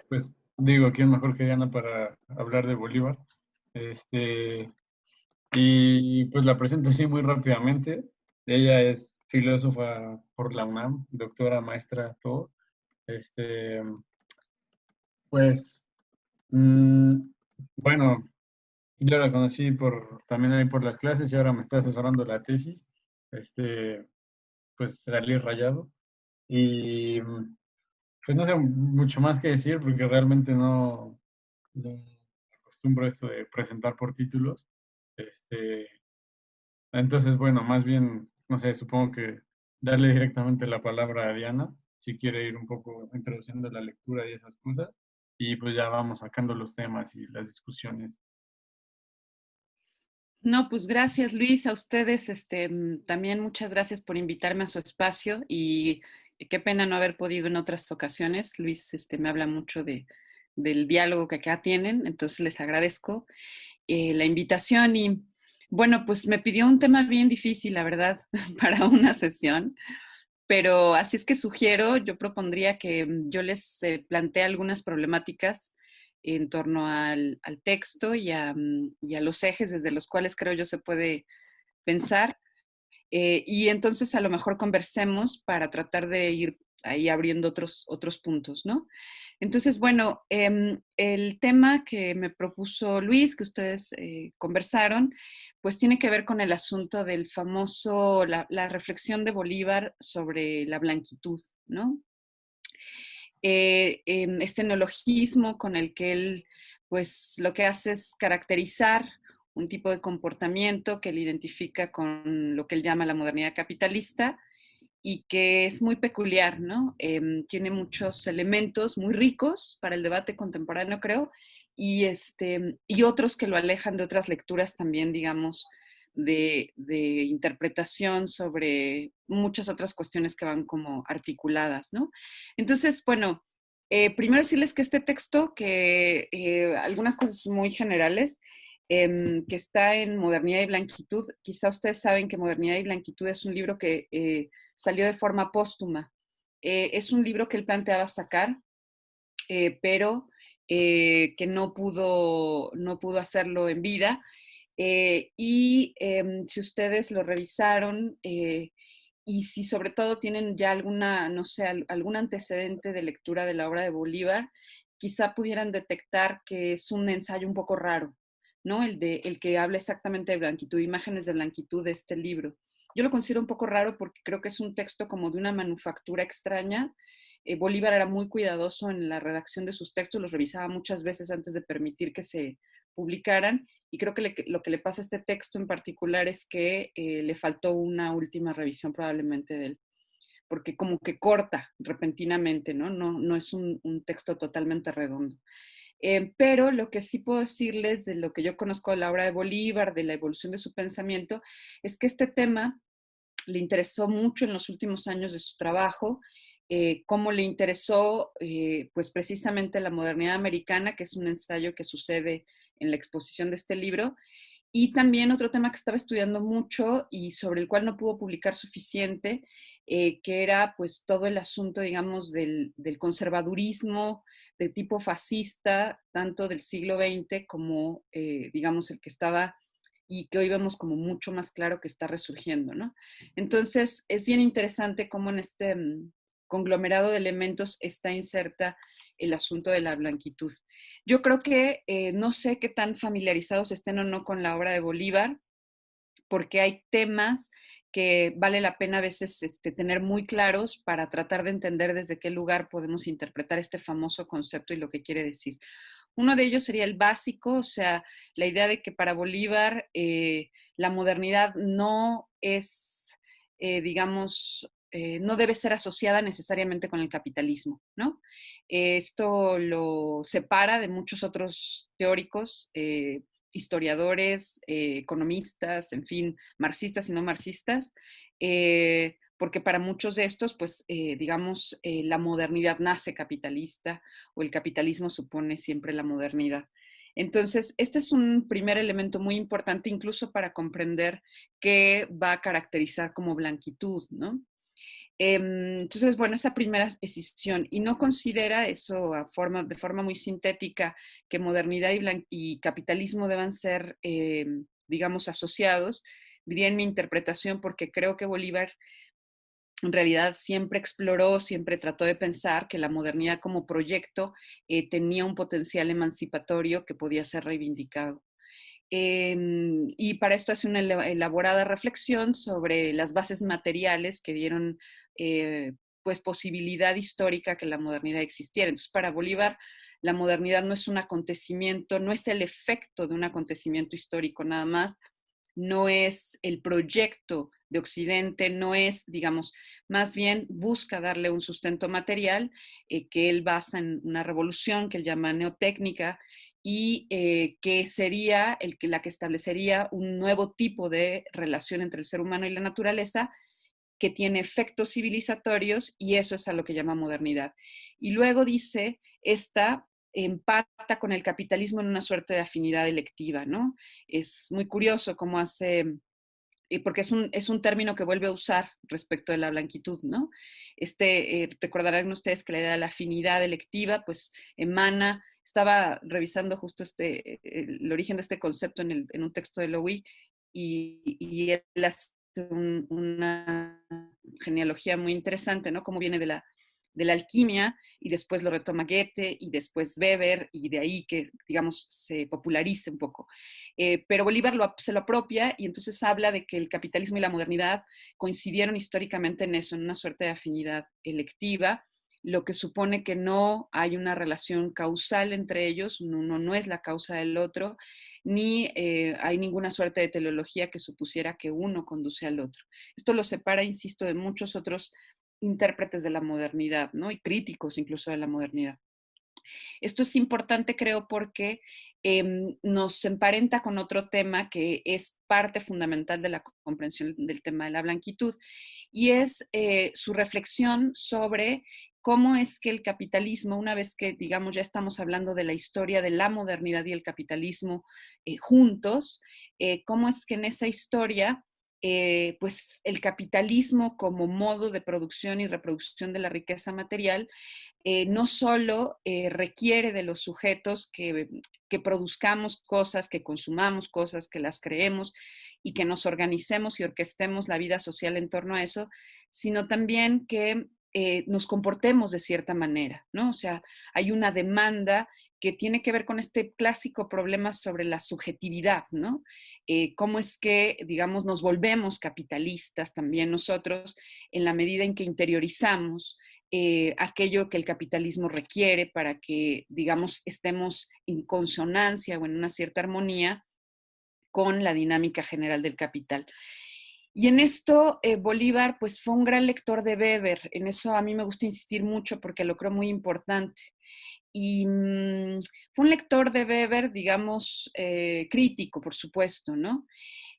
Pues digo, ¿quién mejor que Diana para hablar de Bolívar? Este, y pues la presento así muy rápidamente. Ella es filósofa por la UNAM, doctora, maestra, todo. Este, pues, mm, bueno, yo la conocí también ahí por las clases y ahora me está asesorando la tesis. Este, pues salí rayado. Y pues no sé mucho más que decir porque realmente no acostumbro esto de presentar por títulos. Este, entonces, bueno, más bien, no sé, supongo que darle directamente la palabra a Diana, si quiere ir un poco introduciendo la lectura y esas cosas, y pues ya vamos sacando los temas y las discusiones. No, pues gracias Luis, a ustedes, también muchas gracias por invitarme a su espacio y qué pena no haber podido en otras ocasiones. Luis, me habla mucho del diálogo que acá tienen, entonces les agradezco la invitación y bueno, pues me pidió un tema bien difícil, la verdad, para una sesión, pero así es que sugiero, yo propondría que yo les plantee algunas problemáticas en torno al texto y a los ejes desde los cuales creo yo se puede pensar. Y entonces a lo mejor conversemos para tratar de ir ahí abriendo otros puntos, ¿no? Entonces, bueno, el tema que me propuso Luis, que ustedes conversaron, pues tiene que ver con el asunto del famoso, la reflexión de Bolívar sobre la blanquitud, ¿no? Este neologismo con el que él, pues lo que hace es caracterizar un tipo de comportamiento que él identifica con lo que él llama la modernidad capitalista y que es muy peculiar, ¿no? Tiene muchos elementos muy ricos para el debate contemporáneo, creo, y otros que lo alejan de otras lecturas también, digamos, de interpretación sobre muchas otras cuestiones que van como articuladas, ¿no? Entonces, bueno, primero decirles que este texto, que algunas cosas muy generales, que está en Modernidad y Blanquitud. Quizá ustedes saben que Modernidad y Blanquitud es un libro que salió de forma póstuma. Es un libro que él planteaba sacar, pero que no pudo hacerlo en vida. Si ustedes lo revisaron y si sobre todo tienen ya alguna, no sé, algún antecedente de lectura de la obra de Bolívar, quizá pudieran detectar que es un ensayo un poco raro, ¿no? El que habla exactamente de blanquitud, imágenes de blanquitud de este libro. Yo lo considero un poco raro porque creo que es un texto como de una manufactura extraña. Bolívar era muy cuidadoso en la redacción de sus textos, los revisaba muchas veces antes de permitir que se publicaran, y creo que lo que le pasa a este texto en particular es que le faltó una última revisión probablemente de él, porque como que corta repentinamente, ¿no? No es un texto totalmente redondo. Pero lo que sí puedo decirles de lo que yo conozco de la obra de Bolívar, de la evolución de su pensamiento, es que este tema le interesó mucho en los últimos años de su trabajo, cómo le interesó pues precisamente la modernidad americana, que es un ensayo que sucede en la exposición de este libro, y también otro tema que estaba estudiando mucho y sobre el cual no pudo publicar suficiente, que era pues todo el asunto, digamos, del conservadurismo de tipo fascista, tanto del siglo XX como, digamos, el que estaba y que hoy vemos como mucho más claro que está resurgiendo, ¿no? Entonces, es bien interesante cómo en este conglomerado de elementos está inserta el asunto de la blanquitud. Yo creo que no sé qué tan familiarizados estén o no con la obra de Bolívar, porque hay temas que vale la pena a veces tener muy claros para tratar de entender desde qué lugar podemos interpretar este famoso concepto y lo que quiere decir. Uno de ellos sería el básico, o sea, la idea de que para Bolívar la modernidad no es, digamos, no debe ser asociada necesariamente con el capitalismo, ¿no? Esto lo separa de muchos otros teóricos, historiadores, economistas, en fin, marxistas y no marxistas, porque para muchos de estos, pues, digamos, la modernidad nace capitalista o el capitalismo supone siempre la modernidad. Entonces, este es un primer elemento muy importante incluso para comprender qué va a caracterizar como blanquitud, ¿no? Entonces, bueno, esa primera escisión, y no considera eso de forma muy sintética, que modernidad y capitalismo deban ser, digamos, asociados, diría en mi interpretación, porque creo que Bolívar en realidad siempre exploró, siempre trató de pensar que la modernidad como proyecto tenía un potencial emancipatorio que podía ser reivindicado. Y para esto hace una elaborada reflexión sobre las bases materiales que dieron pues posibilidad histórica que la modernidad existiera. Entonces, para Bolívar, la modernidad no es un acontecimiento, no es el efecto de un acontecimiento histórico nada más, no es el proyecto de Occidente, no es, digamos, más bien busca darle un sustento material que él basa en una revolución que él llama neotécnica, y que sería la que establecería un nuevo tipo de relación entre el ser humano y la naturaleza que tiene efectos civilizatorios, y eso es a lo que llama modernidad. Y luego dice, esta empata con el capitalismo en una suerte de afinidad electiva, ¿no? Es muy curioso cómo hace, porque es un término que vuelve a usar respecto de la blanquitud, ¿no? Recordarán ustedes que la idea de la afinidad electiva, pues emana, estaba revisando justo el origen de este concepto en un texto de Lowy, y él hace una genealogía muy interesante, ¿no? Cómo viene de la alquimia, y después lo retoma Goethe, y después Weber, y de ahí que, digamos, se popularice un poco. Pero Bolívar se lo apropia, y entonces habla de que el capitalismo y la modernidad coincidieron históricamente en eso, en una suerte de afinidad electiva, lo que supone que no hay una relación causal entre ellos, uno no es la causa del otro, ni hay ninguna suerte de teleología que supusiera que uno conduce al otro. Esto lo separa, insisto, de muchos otros intérpretes de la modernidad, ¿no? Y críticos incluso de la modernidad. Esto es importante, creo, porque nos emparenta con otro tema que es parte fundamental de la comprensión del tema de la blanquitud, y es su reflexión sobre cómo es que el capitalismo, una vez que, digamos, ya estamos hablando de la historia de la modernidad y el capitalismo juntos, cómo es que en esa historia pues el capitalismo como modo de producción y reproducción de la riqueza material no solo requiere de los sujetos que produzcamos cosas, que consumamos cosas, que las creemos y que nos organicemos y orquestemos la vida social en torno a eso, sino también que nos comportemos de cierta manera, ¿no? O sea, hay una demanda que tiene que ver con este clásico problema sobre la subjetividad, ¿no? Cómo es que, digamos, nos volvemos capitalistas también nosotros en la medida en que interiorizamos aquello que el capitalismo requiere para que, digamos, estemos en consonancia o en una cierta armonía con la dinámica general del capital. Y en esto Bolívar pues fue un gran lector de Weber, en eso a mí me gusta insistir mucho porque lo creo muy importante. Y fue un lector de Weber, digamos, crítico, por supuesto, ¿no?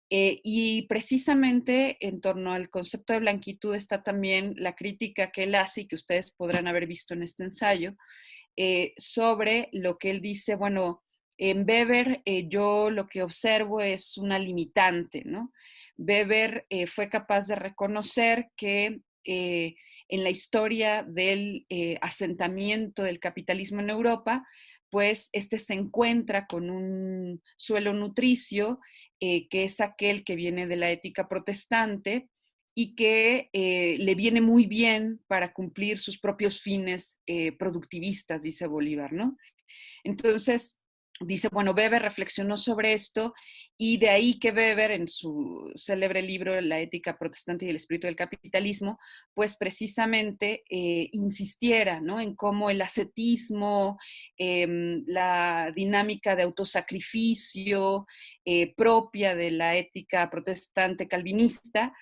Y precisamente en torno al concepto de blanquitud está también la crítica que él hace y que ustedes podrán haber visto en este ensayo, sobre lo que él dice, bueno, en Weber yo lo que observo es una limitante, ¿no? Weber fue capaz de reconocer que en la historia del asentamiento del capitalismo en Europa, pues este se encuentra con un suelo nutricio, que es aquel que viene de la ética protestante y que le viene muy bien para cumplir sus propios fines productivistas, dice Bolívar, ¿no? Entonces, dice, bueno, Weber reflexionó sobre esto, y de ahí que Weber en su célebre libro La ética protestante y el espíritu del capitalismo, pues precisamente insistiera, ¿no? En cómo el ascetismo, la dinámica de autosacrificio propia de la ética protestante calvinista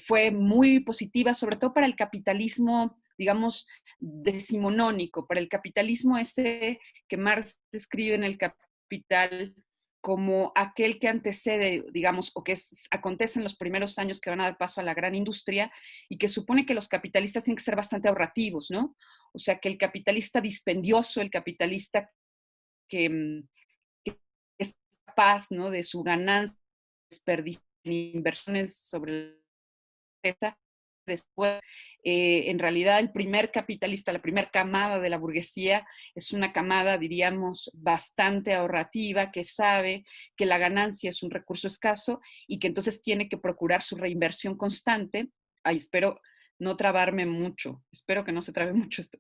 fue muy positiva, sobre todo para el capitalismo, digamos, decimonónico, para el capitalismo ese que Marx describe en el Capital como aquel que antecede, digamos, o que acontece en los primeros años que van a dar paso a la gran industria, y que supone que los capitalistas tienen que ser bastante ahorrativos, ¿no? O sea, que el capitalista dispendioso, el capitalista que, que es capaz, ¿no? De su ganancia, desperdiciar inversiones sobre la empresa, después, en realidad el primer capitalista, la primera camada de la burguesía es una camada, diríamos, bastante ahorrativa, que sabe que la ganancia es un recurso escaso y que entonces tiene que procurar su reinversión constante. Ay, espero no trabarme mucho, espero que no se trabe mucho esto.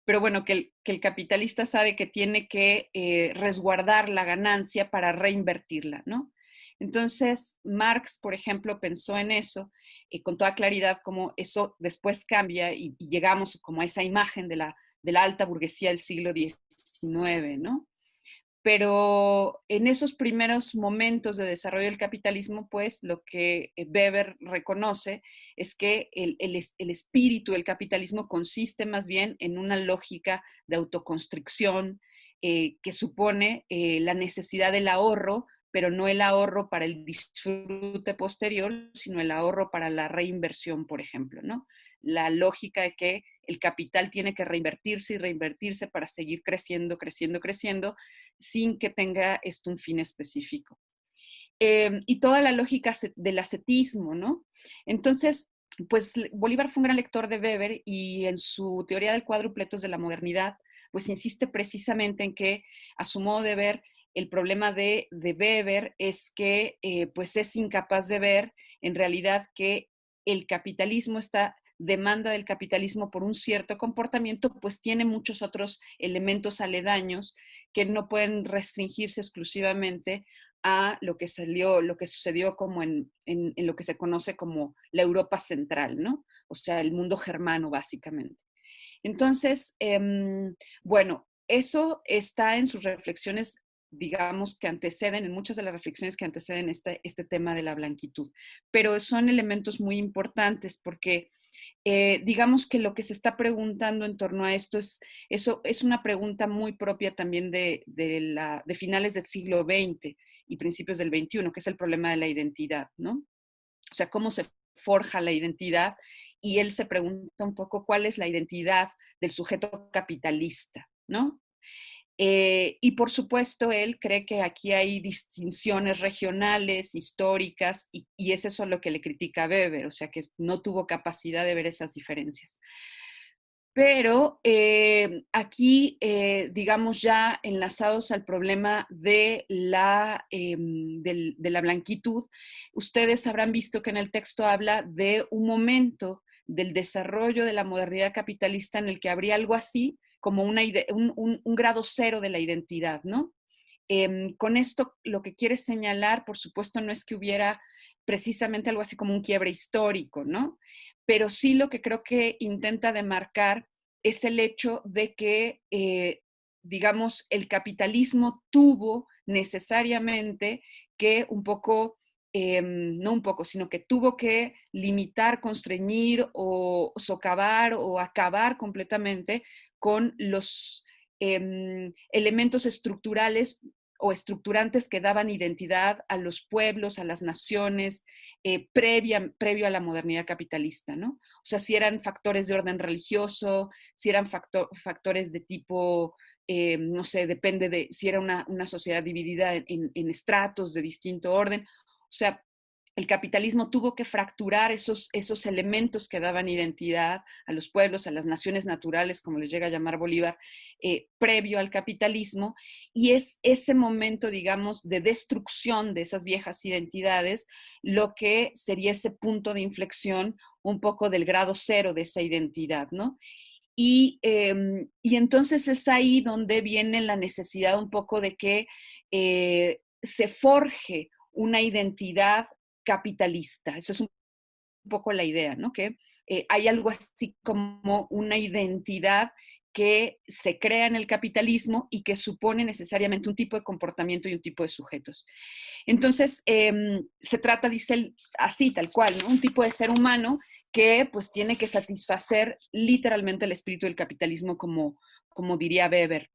Pero bueno, que el capitalista sabe que tiene que resguardar la ganancia para reinvertirla, ¿no? Entonces, Marx, por ejemplo, pensó en eso con toda claridad, como eso después cambia y llegamos como a esa imagen de la alta burguesía del siglo XIX, ¿no? Pero en esos primeros momentos de desarrollo del capitalismo, pues lo que Weber reconoce es que el espíritu del capitalismo consiste más bien en una lógica de autoconstricción que supone la necesidad del ahorro, pero no el ahorro para el disfrute posterior, sino el ahorro para la reinversión, por ejemplo, ¿no? La lógica de que el capital tiene que reinvertirse y reinvertirse para seguir creciendo, creciendo, creciendo, sin que tenga esto un fin específico. Y toda la lógica del ascetismo, ¿no? Entonces, pues Bolívar fue un gran lector de Weber y en su teoría del cuádrupletos de la modernidad, pues insiste precisamente en que, a su modo de ver, el problema de Weber es que pues es incapaz de ver en realidad que el capitalismo está demanda del capitalismo por un cierto comportamiento, pues tiene muchos otros elementos aledaños que no pueden restringirse exclusivamente a lo que salió, lo que sucedió como en lo que se conoce como la Europa central, ¿no? O sea, el mundo germano, básicamente. Entonces, bueno, eso está en sus reflexiones, digamos, que anteceden, en muchas de las reflexiones que anteceden este tema de la blanquitud, pero son elementos muy importantes porque digamos que lo que se está preguntando en torno a esto eso es una pregunta muy propia también de finales del siglo XX y principios del XXI, que es el problema de la identidad, ¿no? O sea, cómo se forja la identidad y él se pregunta un poco cuál es la identidad del sujeto capitalista, ¿no? Y por supuesto, él cree que aquí hay distinciones regionales, históricas, y es eso lo que le critica a Weber, o sea, que no tuvo capacidad de ver esas diferencias. Pero aquí, digamos, ya enlazados al problema de la blanquitud, ustedes habrán visto que en el texto habla de un momento del desarrollo de la modernidad capitalista en el que habría algo así como un grado cero de la identidad, ¿no? Con esto lo que quiere señalar, por supuesto, no es que hubiera precisamente algo así como un quiebre histórico, ¿no? Pero sí lo que creo que intenta demarcar es el hecho de que, digamos, el capitalismo tuvo necesariamente que un poco, no un poco, sino que tuvo que limitar, constreñir o socavar o acabar completamente con los elementos estructurales o estructurantes que daban identidad a los pueblos, a las naciones, previo a la modernidad capitalista, ¿no? O sea, si eran factores de orden religioso, si eran factores de tipo, no sé, depende de si era una sociedad dividida en estratos de distinto orden. O sea, el capitalismo tuvo que fracturar esos elementos que daban identidad a los pueblos, a las naciones naturales, como les llega a llamar Bolívar, previo al capitalismo, y es ese momento, digamos, de destrucción de esas viejas identidades lo que sería ese punto de inflexión un poco del grado cero de esa identidad, ¿no? Y entonces es ahí donde viene la necesidad un poco de que se forje una identidad capitalista. Eso es un poco la idea, ¿no? Que hay algo así como una identidad que se crea en el capitalismo y que supone necesariamente un tipo de comportamiento y un tipo de sujetos. Entonces, se trata, dice él, así, tal cual, ¿no? Un tipo de ser humano que pues tiene que satisfacer literalmente el espíritu del capitalismo, como diría Weber.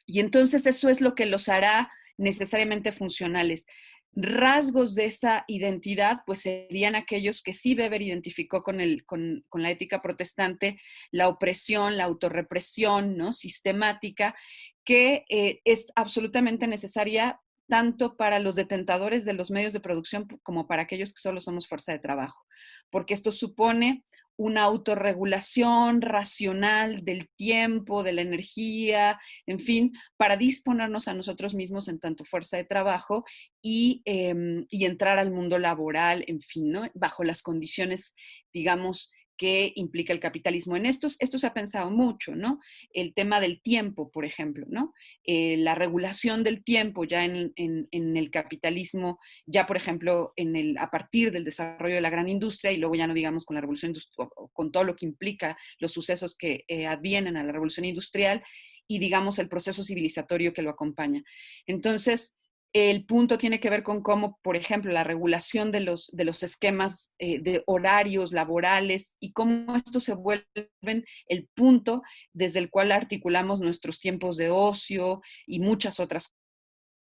Y entonces eso es lo que los hará necesariamente funcionales. Rasgos de esa identidad, pues serían aquellos que sí Weber identificó con la ética protestante, la opresión, la autorrepresión, ¿no? Sistemática, que es absolutamente necesaria tanto para los detentadores de los medios de producción como para aquellos que solo somos fuerza de trabajo, porque esto supone una autorregulación racional del tiempo, de la energía, en fin, para disponernos a nosotros mismos en tanto fuerza de trabajo y entrar al mundo laboral, en fin, ¿no? Bajo las condiciones, digamos, que implica el capitalismo. En esto se ha pensado mucho, ¿no? El tema del tiempo, por ejemplo, ¿no? La regulación del tiempo ya en el capitalismo, ya por ejemplo a partir del desarrollo de la gran industria y luego ya no digamos con la revolución industrial, con todo lo que implica los sucesos que advienen a la revolución industrial y digamos el proceso civilizatorio que lo acompaña. Entonces, el punto tiene que ver con cómo, por ejemplo, la regulación de los esquemas de horarios laborales y cómo estos se vuelven el punto desde el cual articulamos nuestros tiempos de ocio y muchas otras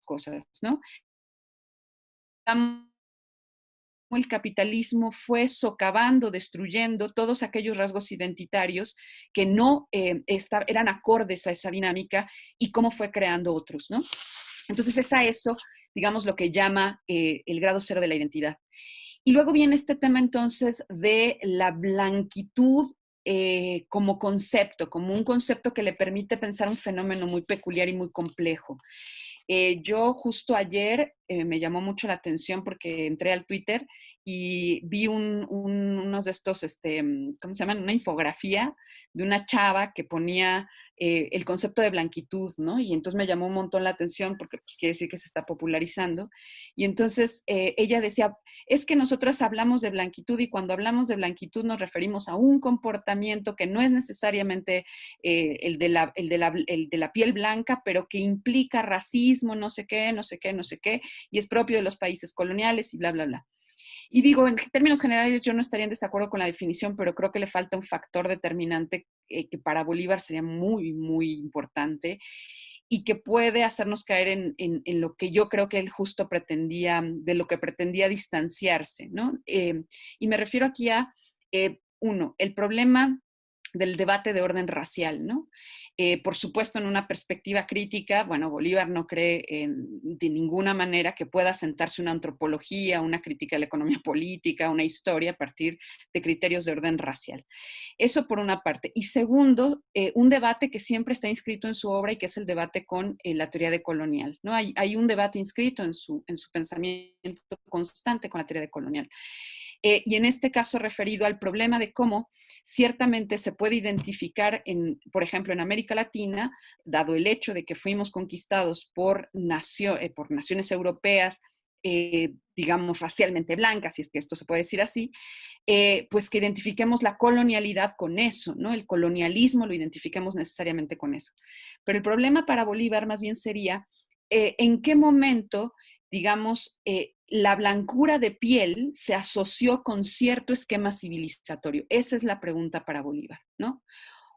cosas, ¿no? El capitalismo fue socavando, destruyendo todos aquellos rasgos identitarios que no eran acordes a esa dinámica y cómo fue creando otros, ¿no? Entonces es a eso, digamos, lo que llama el grado cero de la identidad. Y luego viene este tema entonces de la blanquitud como concepto, como un concepto que le permite pensar un fenómeno muy peculiar y muy complejo. Yo justo ayer me llamó mucho la atención porque entré al Twitter y vi unos de estos, ¿cómo se llaman? Una infografía de una chava que ponía el concepto de blanquitud, ¿no? Y entonces me llamó un montón la atención porque pues, quiere decir que se está popularizando. Y entonces ella decía, es que nosotros hablamos de blanquitud y cuando hablamos de blanquitud nos referimos a un comportamiento que no es necesariamente el de la piel blanca, pero que implica racismo, no sé qué, no sé qué, no sé qué, y es propio de los países coloniales y bla, bla, bla. Y digo, en términos generales yo no estaría en desacuerdo con la definición, pero creo que le falta un factor determinante que para Bolívar sería muy, muy importante y que puede hacernos caer en lo que yo creo que él justo pretendía, de lo que pretendía distanciarse, ¿no? Y me refiero aquí a, uno, el problema del debate de orden racial, ¿no? Por supuesto, en una perspectiva crítica, bueno, Bolívar no cree de ninguna manera que pueda sentarse una antropología, una crítica de la economía política, una historia a partir de criterios de orden racial. Eso por una parte. Y segundo, un debate que siempre está inscrito en su obra y que es el debate con la teoría decolonial, ¿no? Hay un debate inscrito en su pensamiento constante con la teoría decolonial. Y en este caso referido al problema de cómo ciertamente se puede identificar, por ejemplo, en América Latina, dado el hecho de que fuimos conquistados por naciones europeas, digamos, racialmente blancas, si es que esto se puede decir así, pues que identifiquemos la colonialidad con eso, ¿no? El colonialismo lo identifiquemos necesariamente con eso. Pero el problema para Bolívar más bien sería en qué momento, digamos, la blancura de piel se asoció con cierto esquema civilizatorio. Esa es la pregunta para Bolívar, ¿no?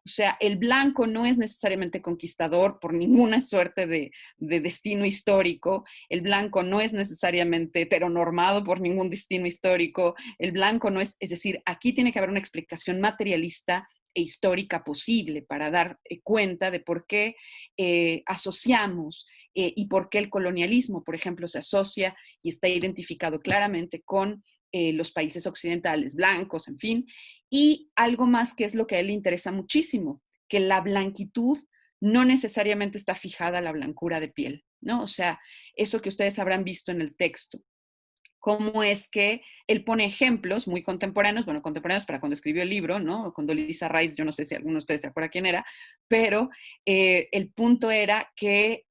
O sea, el blanco no es necesariamente conquistador por ninguna suerte de destino histórico, el blanco no es necesariamente heteronormado por ningún destino histórico, el blanco no es decir, aquí tiene que haber una explicación materialista e histórica posible para dar cuenta de por qué asociamos y por qué el colonialismo, por ejemplo, se asocia y está identificado claramente con los países occidentales, blancos, en fin, y algo más que es lo que a él le interesa muchísimo, que la blanquitud no necesariamente está fijada a la blancura de piel, ¿no? O sea, eso que ustedes habrán visto en el texto. Cómo es que él pone ejemplos muy contemporáneos, bueno, contemporáneos para cuando escribió el libro, ¿no? Con Condoleezza Rice, yo no sé si alguno de ustedes se acuerda quién era, pero el punto era que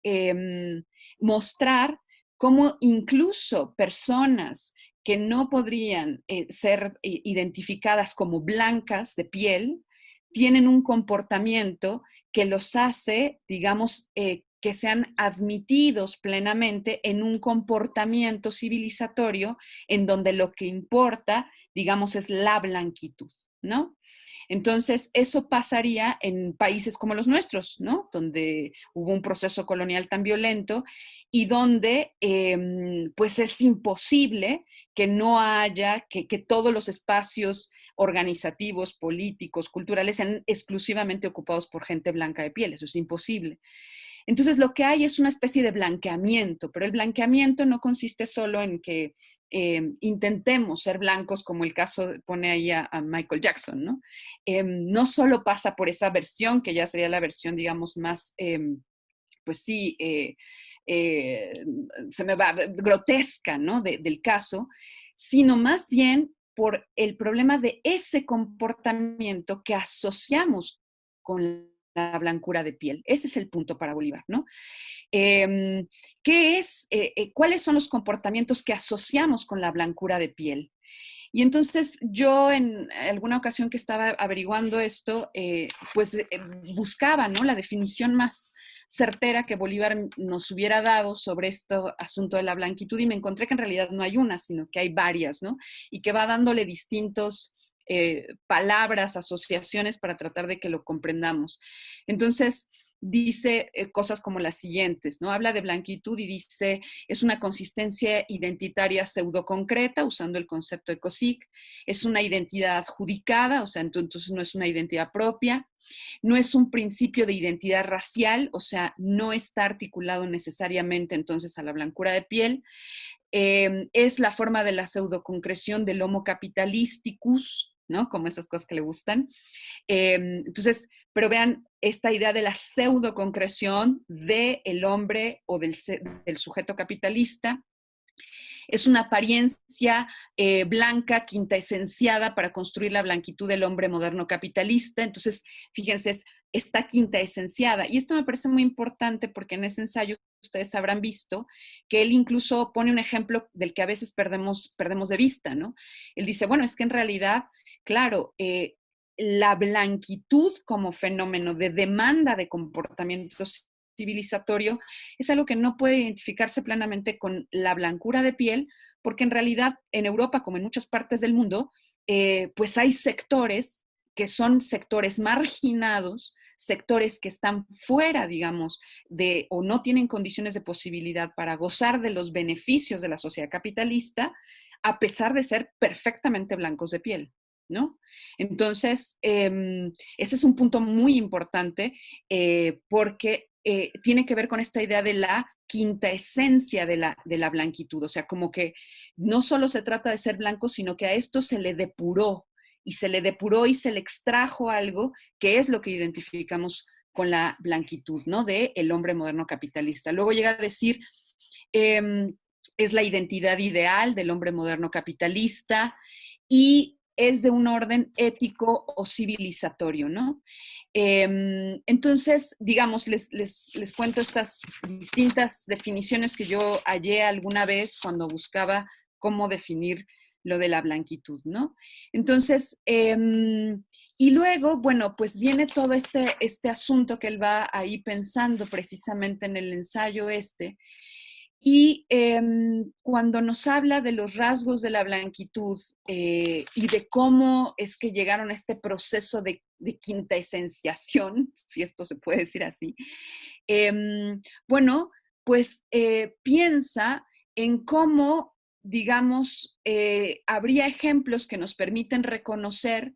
mostrar cómo incluso personas que no podrían ser identificadas como blancas de piel, tienen un comportamiento que los hace, digamos, que sean admitidos plenamente en un comportamiento civilizatorio en donde lo que importa, digamos, es la blanquitud, ¿no? Entonces, eso pasaría en países como los nuestros, ¿no? Donde hubo un proceso colonial tan violento y donde, pues, es imposible que no haya, que todos los espacios organizativos, políticos, culturales sean exclusivamente ocupados por gente blanca de piel. Eso es imposible. Entonces, lo que hay es una especie de blanqueamiento, pero el blanqueamiento no consiste solo en que intentemos ser blancos, como el caso pone ahí a Michael Jackson, ¿no? No solo pasa por esa versión, que ya sería la versión, digamos, más, pues sí, se me va, grotesca, ¿no? Del caso, sino más bien por el problema de ese comportamiento que asociamos con la blancura de piel. Ese es el punto para Bolívar, ¿no? ¿Cuáles son los comportamientos que asociamos con la blancura de piel? Y entonces yo en alguna ocasión que estaba averiguando esto, pues buscaba, ¿no?, la definición más certera que Bolívar nos hubiera dado sobre este asunto de la blanquitud, y me encontré que en realidad no hay una, sino que hay varias, ¿no? Y que va dándole distintos palabras, asociaciones para tratar de que lo comprendamos. Entonces, dice cosas como las siguientes, ¿no? Habla de blanquitud y dice, es una consistencia identitaria pseudoconcreta, usando el concepto de Cosick, es una identidad adjudicada, o sea, entonces no es una identidad propia, no es un principio de identidad racial, o sea, no está articulado necesariamente entonces a la blancura de piel, es la forma de la pseudoconcreción del homo capitalisticus, ¿no? Como esas cosas que le gustan. Entonces, pero vean esta idea de la pseudoconcreción del hombre o del sujeto capitalista. Es una apariencia blanca, quintaesenciada para construir la blanquitud del hombre moderno capitalista. Entonces, fíjense, está quintaesenciada. Y esto me parece muy importante porque en ese ensayo ustedes habrán visto que él incluso pone un ejemplo del que a veces perdemos de vista, ¿no? Él dice, bueno, es que en realidad, claro, la blanquitud como fenómeno de demanda de comportamientos civilizatorio es algo que no puede identificarse plenamente con la blancura de piel, porque en realidad en Europa, como en muchas partes del mundo, pues hay sectores que son sectores marginados, sectores que están fuera, digamos, de o no tienen condiciones de posibilidad para gozar de los beneficios de la sociedad capitalista, a pesar de ser perfectamente blancos de piel, ¿no? Entonces, ese es un punto muy importante porque tiene que ver con esta idea de la quinta esencia de la blanquitud, o sea, como que no solo se trata de ser blanco, sino que a esto se le depuró y se le extrajo algo que es lo que identificamos con la blanquitud, ¿no? De el hombre moderno capitalista. Luego llega a decir, es la identidad ideal del hombre moderno capitalista y es de un orden ético o civilizatorio, ¿no? Entonces, digamos, les cuento estas distintas definiciones que yo hallé alguna vez cuando buscaba cómo definir lo de la blanquitud, ¿no? Entonces, y luego, bueno, pues viene todo este asunto que él va ahí pensando precisamente en el ensayo y cuando nos habla de los rasgos de la blanquitud y de cómo es que llegaron a este proceso de quinta esenciación, si esto se puede decir así, bueno, pues piensa en cómo, digamos, habría ejemplos que nos permiten reconocer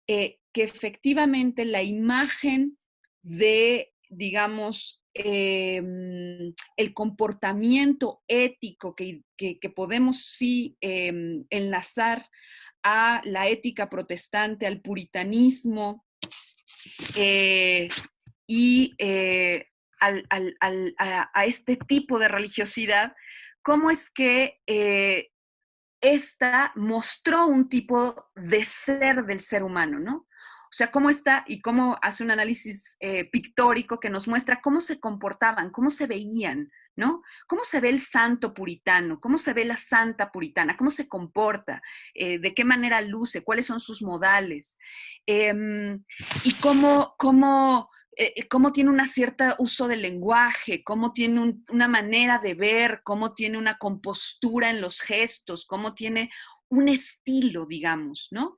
que efectivamente la imagen de, digamos, el comportamiento ético que podemos sí enlazar a la ética protestante, al puritanismo y a este tipo de religiosidad, cómo es que esta mostró un tipo de ser del ser humano, ¿no? O sea, cómo está y cómo hace un análisis pictórico que nos muestra cómo se comportaban, cómo se veían, ¿no? ¿Cómo se ve el santo puritano? ¿Cómo se ve la santa puritana? ¿Cómo se comporta? ¿De qué manera luce? ¿Cuáles son sus modales? Y cómo tiene una cierta uso del lenguaje, cómo tiene una manera de ver, cómo tiene una compostura en los gestos, cómo tiene un estilo, digamos, ¿no?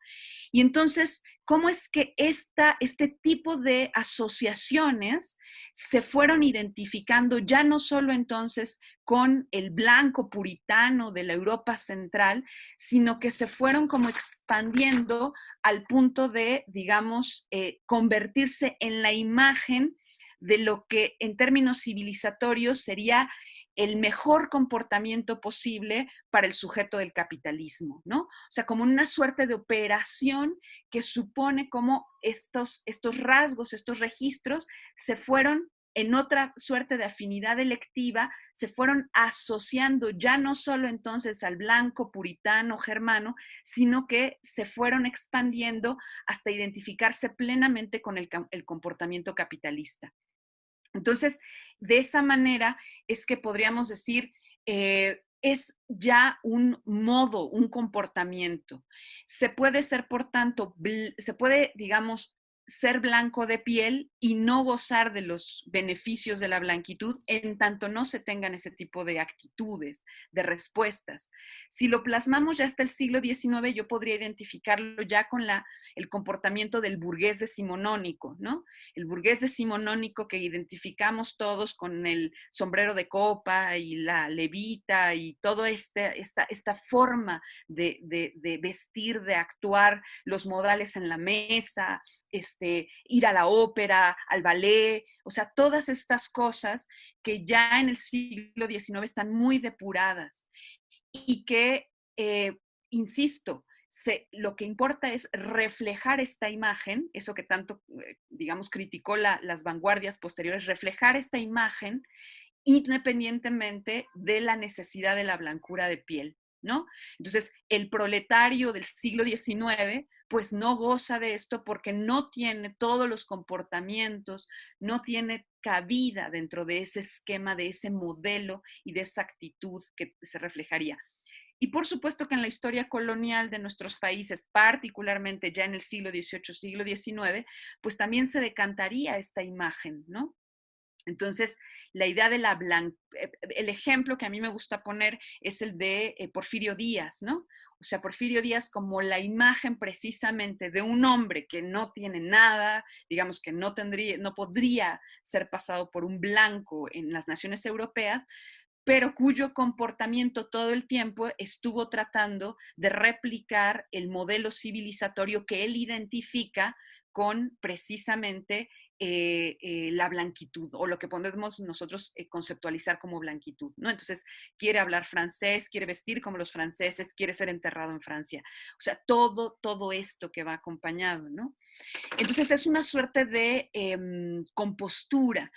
Y entonces, ¿cómo es que este tipo de asociaciones se fueron identificando ya no solo entonces con el blanco puritano de la Europa central, sino que se fueron como expandiendo al punto de, digamos, convertirse en la imagen de lo que en términos civilizatorios sería el mejor comportamiento posible para el sujeto del capitalismo, ¿no? O sea, como una suerte de operación que supone cómo estos rasgos, estos registros se fueron en otra suerte de afinidad electiva, se fueron asociando ya no solo entonces al blanco, puritano, germano, sino que se fueron expandiendo hasta identificarse plenamente con el comportamiento capitalista. Entonces, de esa manera es que podríamos decir, es ya un modo, un comportamiento. Se puede ser, por tanto, se puede, digamos, ser blanco de piel y no gozar de los beneficios de la blanquitud en tanto no se tengan ese tipo de actitudes, de respuestas. Si lo plasmamos ya hasta el siglo XIX, yo podría identificarlo ya con el comportamiento del burgués decimonónico, ¿no? El burgués decimonónico que identificamos todos con el sombrero de copa y la levita y toda esta forma de vestir, de actuar, los modales en la mesa, ir a la ópera, al ballet, o sea, todas estas cosas que ya en el siglo XIX están muy depuradas y que, insisto, lo que importa es reflejar esta imagen, eso que tanto, digamos, criticó las vanguardias posteriores, reflejar esta imagen independientemente de la necesidad de la blancura de piel, ¿no? Entonces, el proletario del siglo XIX, pues no goza de esto porque no tiene todos los comportamientos, no tiene cabida dentro de ese esquema, de ese modelo y de esa actitud que se reflejaría. Y por supuesto que en la historia colonial de nuestros países, particularmente ya en el siglo XVIII, siglo XIX, pues también se decantaría esta imagen, ¿no? Entonces, la idea de el ejemplo que a mí me gusta poner es el de Porfirio Díaz, ¿no? O sea, Porfirio Díaz como la imagen precisamente de un hombre que no tiene nada, digamos que no podría ser pasado por un blanco en las naciones europeas, pero cuyo comportamiento todo el tiempo estuvo tratando de replicar el modelo civilizatorio que él identifica con precisamente la blanquitud o lo que podemos nosotros conceptualizar como blanquitud, ¿no? Entonces, quiere hablar francés, quiere vestir como los franceses, quiere ser enterrado en Francia. O sea, todo esto que va acompañado, ¿no? Entonces, es una suerte de compostura.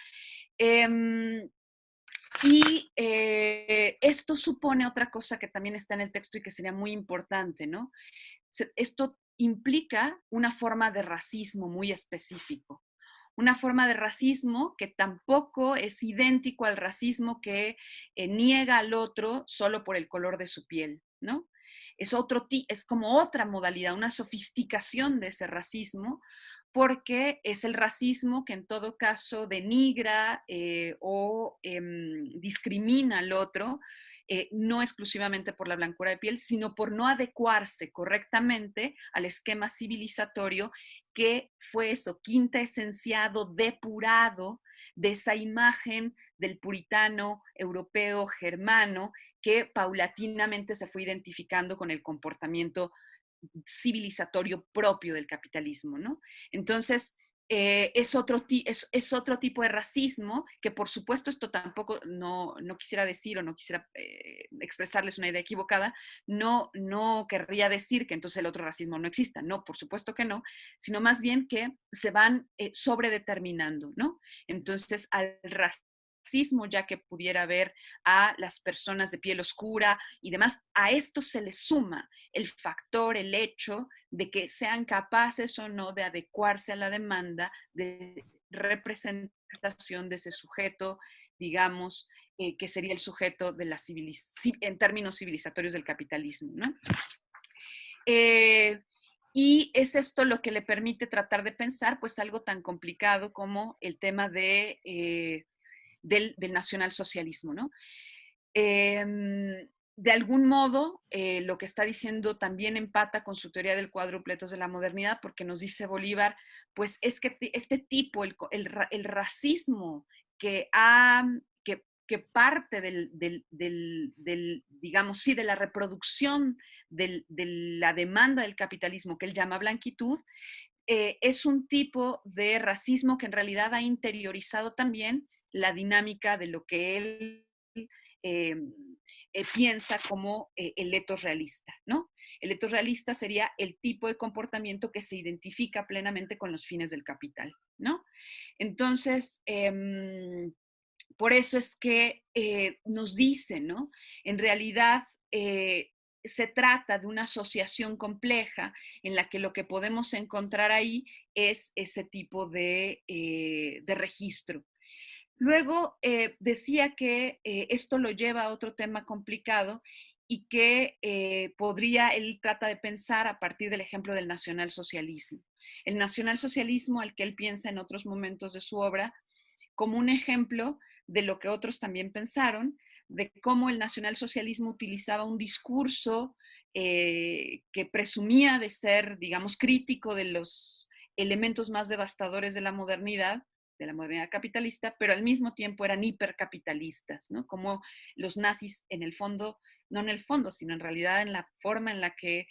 Y esto supone otra cosa que también está en el texto y que sería muy importante, ¿no? Esto implica una forma de racismo muy específico, una forma de racismo que tampoco es idéntico al racismo que niega al otro solo por el color de su piel, ¿no? Es como otra modalidad, una sofisticación de ese racismo, porque es el racismo que en todo caso denigra o discrimina al otro, no exclusivamente por la blancura de piel, sino por no adecuarse correctamente al esquema civilizatorio que fue eso, quinta esenciado, depurado de esa imagen del puritano europeo germano que paulatinamente se fue identificando con el comportamiento civilizatorio propio del capitalismo, ¿no? Entonces, es otro tipo de racismo que por supuesto esto tampoco no quisiera decir o no quisiera expresarles una idea equivocada, no querría decir que entonces el otro racismo no exista, no, por supuesto que no, sino más bien que se van sobredeterminando, ¿no? Entonces al racismo ya que pudiera ver a las personas de piel oscura y demás, a esto se le suma el factor, el hecho de que sean capaces o no de adecuarse a la demanda de representación de ese sujeto, digamos, que sería el sujeto de en términos civilizatorios del capitalismo, ¿no? Y es esto lo que le permite tratar de pensar, pues, algo tan complicado como el tema del nacionalsocialismo, ¿no? De algún modo, lo que está diciendo también empata con su teoría del cuádrupletos de la modernidad, porque nos dice Bolívar, pues es que este tipo, el racismo que, que parte digamos, sí, de la reproducción de la demanda del capitalismo que él llama blanquitud, es un tipo de racismo que en realidad ha interiorizado también la dinámica de lo que él eh, piensa como el etos realista, ¿no? El etos realista sería el tipo de comportamiento que se identifica plenamente con los fines del capital, ¿no? Entonces, por eso es que nos dicen, ¿no? En realidad, se trata de una asociación compleja en la que lo que podemos encontrar ahí es ese tipo de registro. Luego decía que esto lo lleva a otro tema complicado y que él trata de pensar a partir del ejemplo del nacionalsocialismo. El nacionalsocialismo al que él piensa en otros momentos de su obra como un ejemplo de lo que otros también pensaron, de cómo el nacionalsocialismo utilizaba un discurso que presumía de ser, digamos, crítico de los elementos más devastadores de la modernidad capitalista, pero al mismo tiempo eran hipercapitalistas, ¿no? Como los nazis en el fondo, no en el fondo, sino en realidad en la forma en la que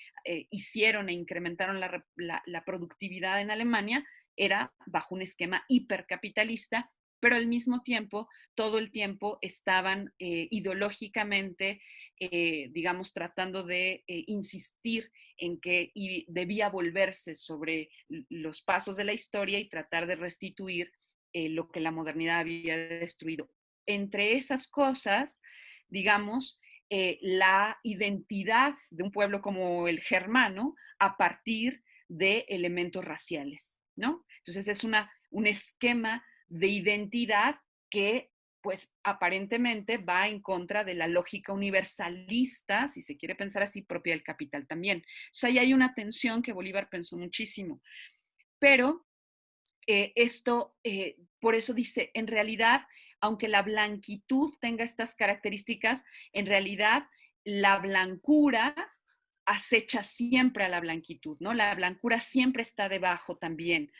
hicieron e incrementaron la productividad en Alemania, era bajo un esquema hipercapitalista, pero al mismo tiempo, todo el tiempo estaban ideológicamente, digamos, tratando de insistir en que debía volverse sobre los pasos de la historia y tratar de restituir lo que la modernidad había destruido. Entre esas cosas, digamos, la identidad de un pueblo como el germano a partir de elementos raciales, ¿no? Entonces es un esquema de identidad que pues aparentemente va en contra de la lógica universalista, si se quiere pensar así, propia del capital también. O sea, ahí hay una tensión que Bolívar pensó muchísimo. Pero por eso dice, en realidad, aunque la blanquitud tenga estas características, en realidad la blancura acecha siempre a la blanquitud, ¿no? La blancura siempre está debajo también.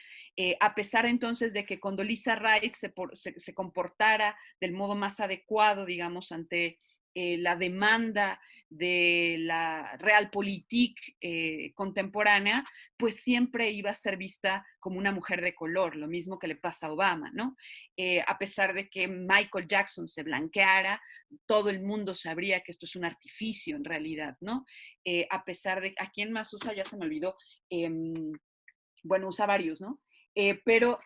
A pesar entonces de que Condoleezza Rice se comportara del modo más adecuado, digamos, ante la demanda de la realpolitik contemporánea, pues siempre iba a ser vista como una mujer de color, lo mismo que le pasa a Obama, ¿no? A pesar de que Michael Jackson se blanqueara, todo el mundo sabría que esto es un artificio en realidad, ¿no? A pesar de, ¿a quién más usa? Ya se me olvidó. Bueno, usa varios, ¿no? Pero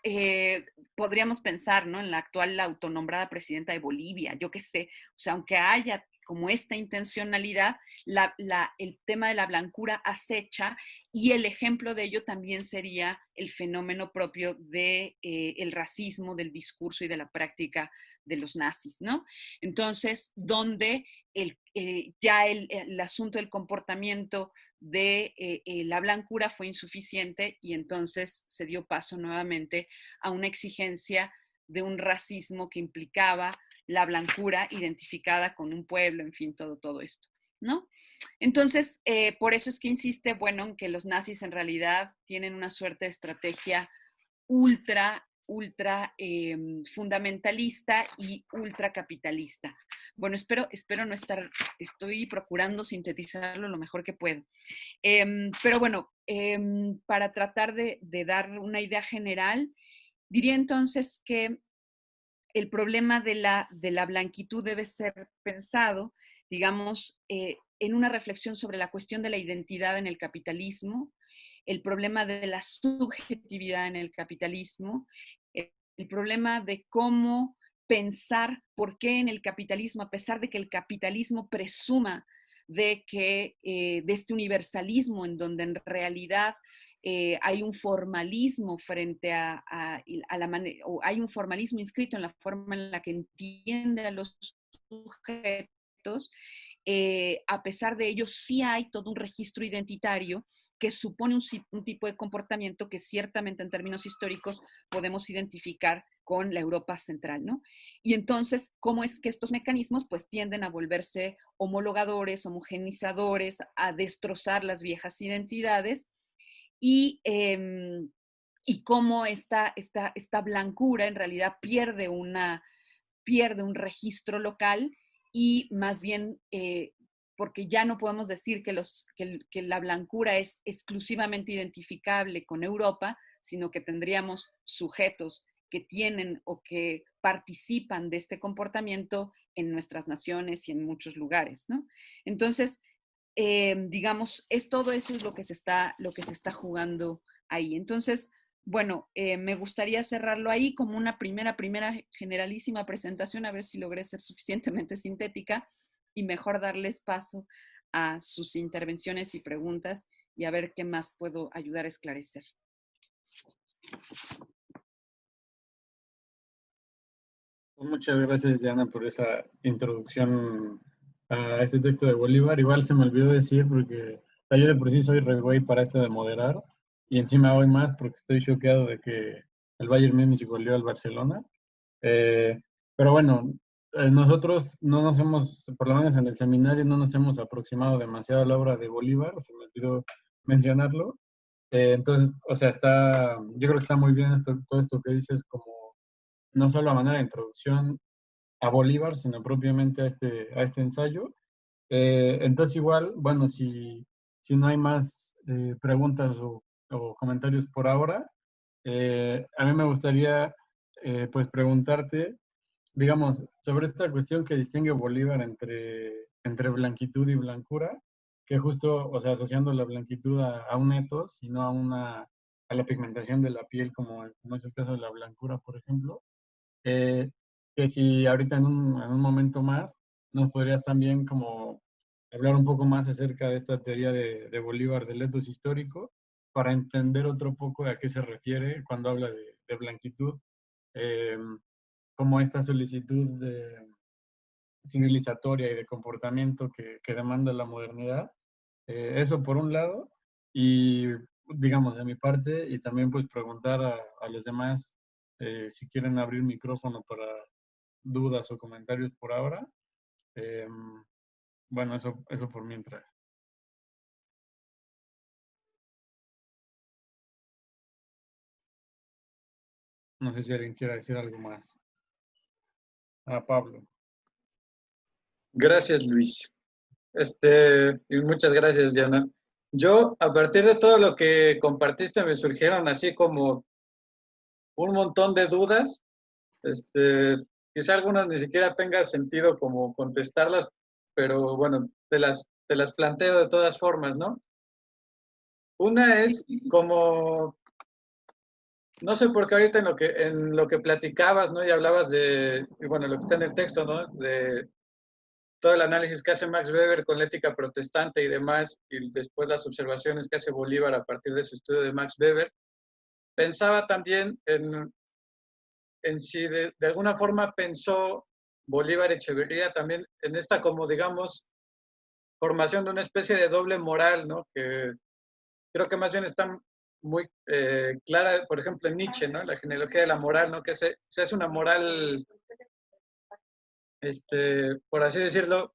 podríamos pensar, ¿no? En la actual autonombrada presidenta de Bolivia, yo qué sé, o sea, aunque haya como esta intencionalidad, el tema de la blancura acecha y el ejemplo de ello también sería el fenómeno propio del racismo, del discurso y de la práctica de los nazis, ¿no? Entonces, donde ya el asunto del comportamiento de la blancura fue insuficiente y entonces se dio paso nuevamente a una exigencia de un racismo que implicaba la blancura identificada con un pueblo, en fin, todo esto, ¿no? Entonces, por eso es que insiste, bueno, en que los nazis en realidad tienen una suerte de estrategia ultra fundamentalista y ultracapitalista. Bueno, espero no estar, estoy procurando sintetizarlo lo mejor que puedo. Pero bueno, para tratar de dar una idea general, diría entonces que el problema de la blanquitud debe ser pensado, digamos, en una reflexión sobre la cuestión de la identidad en el capitalismo, el problema de la subjetividad en el capitalismo, el problema de cómo pensar por qué en el capitalismo, a pesar de que el capitalismo presuma de que de este universalismo en donde en realidad hay un formalismo frente a la manera, o hay un formalismo inscrito en la forma en la que entiende a los sujetos, a pesar de ello sí hay todo un registro identitario que supone un tipo de comportamiento que ciertamente en términos históricos podemos identificar con la Europa central, ¿no? Y entonces, ¿cómo es que estos mecanismos pues tienden a volverse homologadores, homogenizadores, a destrozar las viejas identidades y, y cómo esta blancura en realidad pierde un registro local y más bien porque ya no podemos decir que la blancura es exclusivamente identificable con Europa, sino que tendríamos sujetos que tienen o que participan de este comportamiento en nuestras naciones y en muchos lugares, ¿no? Entonces, digamos, todo eso es lo que se está jugando ahí. Entonces, bueno, me gustaría cerrarlo ahí como una primera generalísima presentación, a ver si logré ser suficientemente sintética y mejor darles paso a sus intervenciones y preguntas y a ver qué más puedo ayudar a esclarecer. Muchas gracias, Diana, por esa introducción a este texto de Bolívar. Igual se me olvidó decir, porque yo de por sí soy re güey para esto de moderar, y encima hoy más porque estoy choqueado de que el Bayern Múnich goleó al Barcelona. Pero bueno, nosotros no nos hemos, por lo menos en el seminario, no nos hemos aproximado demasiado a la obra de Bolívar, se me olvidó mencionarlo. Entonces, o sea, yo creo que está muy bien todo esto que dices, como no solo a manera de introducción a Bolívar, sino propiamente a este ensayo. Entonces, igual, bueno, si no hay más preguntas o comentarios por ahora, a mí me gustaría pues preguntarte, digamos, sobre esta cuestión que distingue Bolívar entre blanquitud y blancura, que justo, o sea, asociando la blanquitud a un etos y no a la pigmentación de la piel, como es el caso de la blancura, por ejemplo. Eh, que si ahorita en un momento más nos podrías también como hablar un poco más acerca de esta teoría de Bolívar del etos histórico, para entender otro poco a qué se refiere cuando habla de blanquitud, eh, como esta solicitud civilizatoria y de comportamiento que demanda la modernidad. Eso por un lado, y digamos de mi parte, y también pues preguntar a los demás si quieren abrir micrófono para dudas o comentarios por ahora. Eh, bueno, eso por mientras. No sé si alguien quiera decir algo más. Pablo. Gracias, Luis. Y muchas gracias, Diana. Yo, a partir de todo lo que compartiste, me surgieron así como un montón de dudas. Quizá algunas ni siquiera tenga sentido como contestarlas, pero bueno, te las planteo de todas formas, ¿no? Una es como, no sé por qué ahorita en lo que platicabas, ¿no? Y hablabas y bueno, lo que está en el texto, ¿no? De todo el análisis que hace Max Weber con la ética protestante y demás, y después las observaciones que hace Bolívar a partir de su estudio de Max Weber, pensaba también en si de alguna forma pensó Bolívar Echeverría también en esta como, digamos, formación de una especie de doble moral, ¿no? Que creo que más bien está muy clara, por ejemplo, en Nietzsche, ¿no? La genealogía de la moral, ¿no? Que se hace una moral, por así decirlo,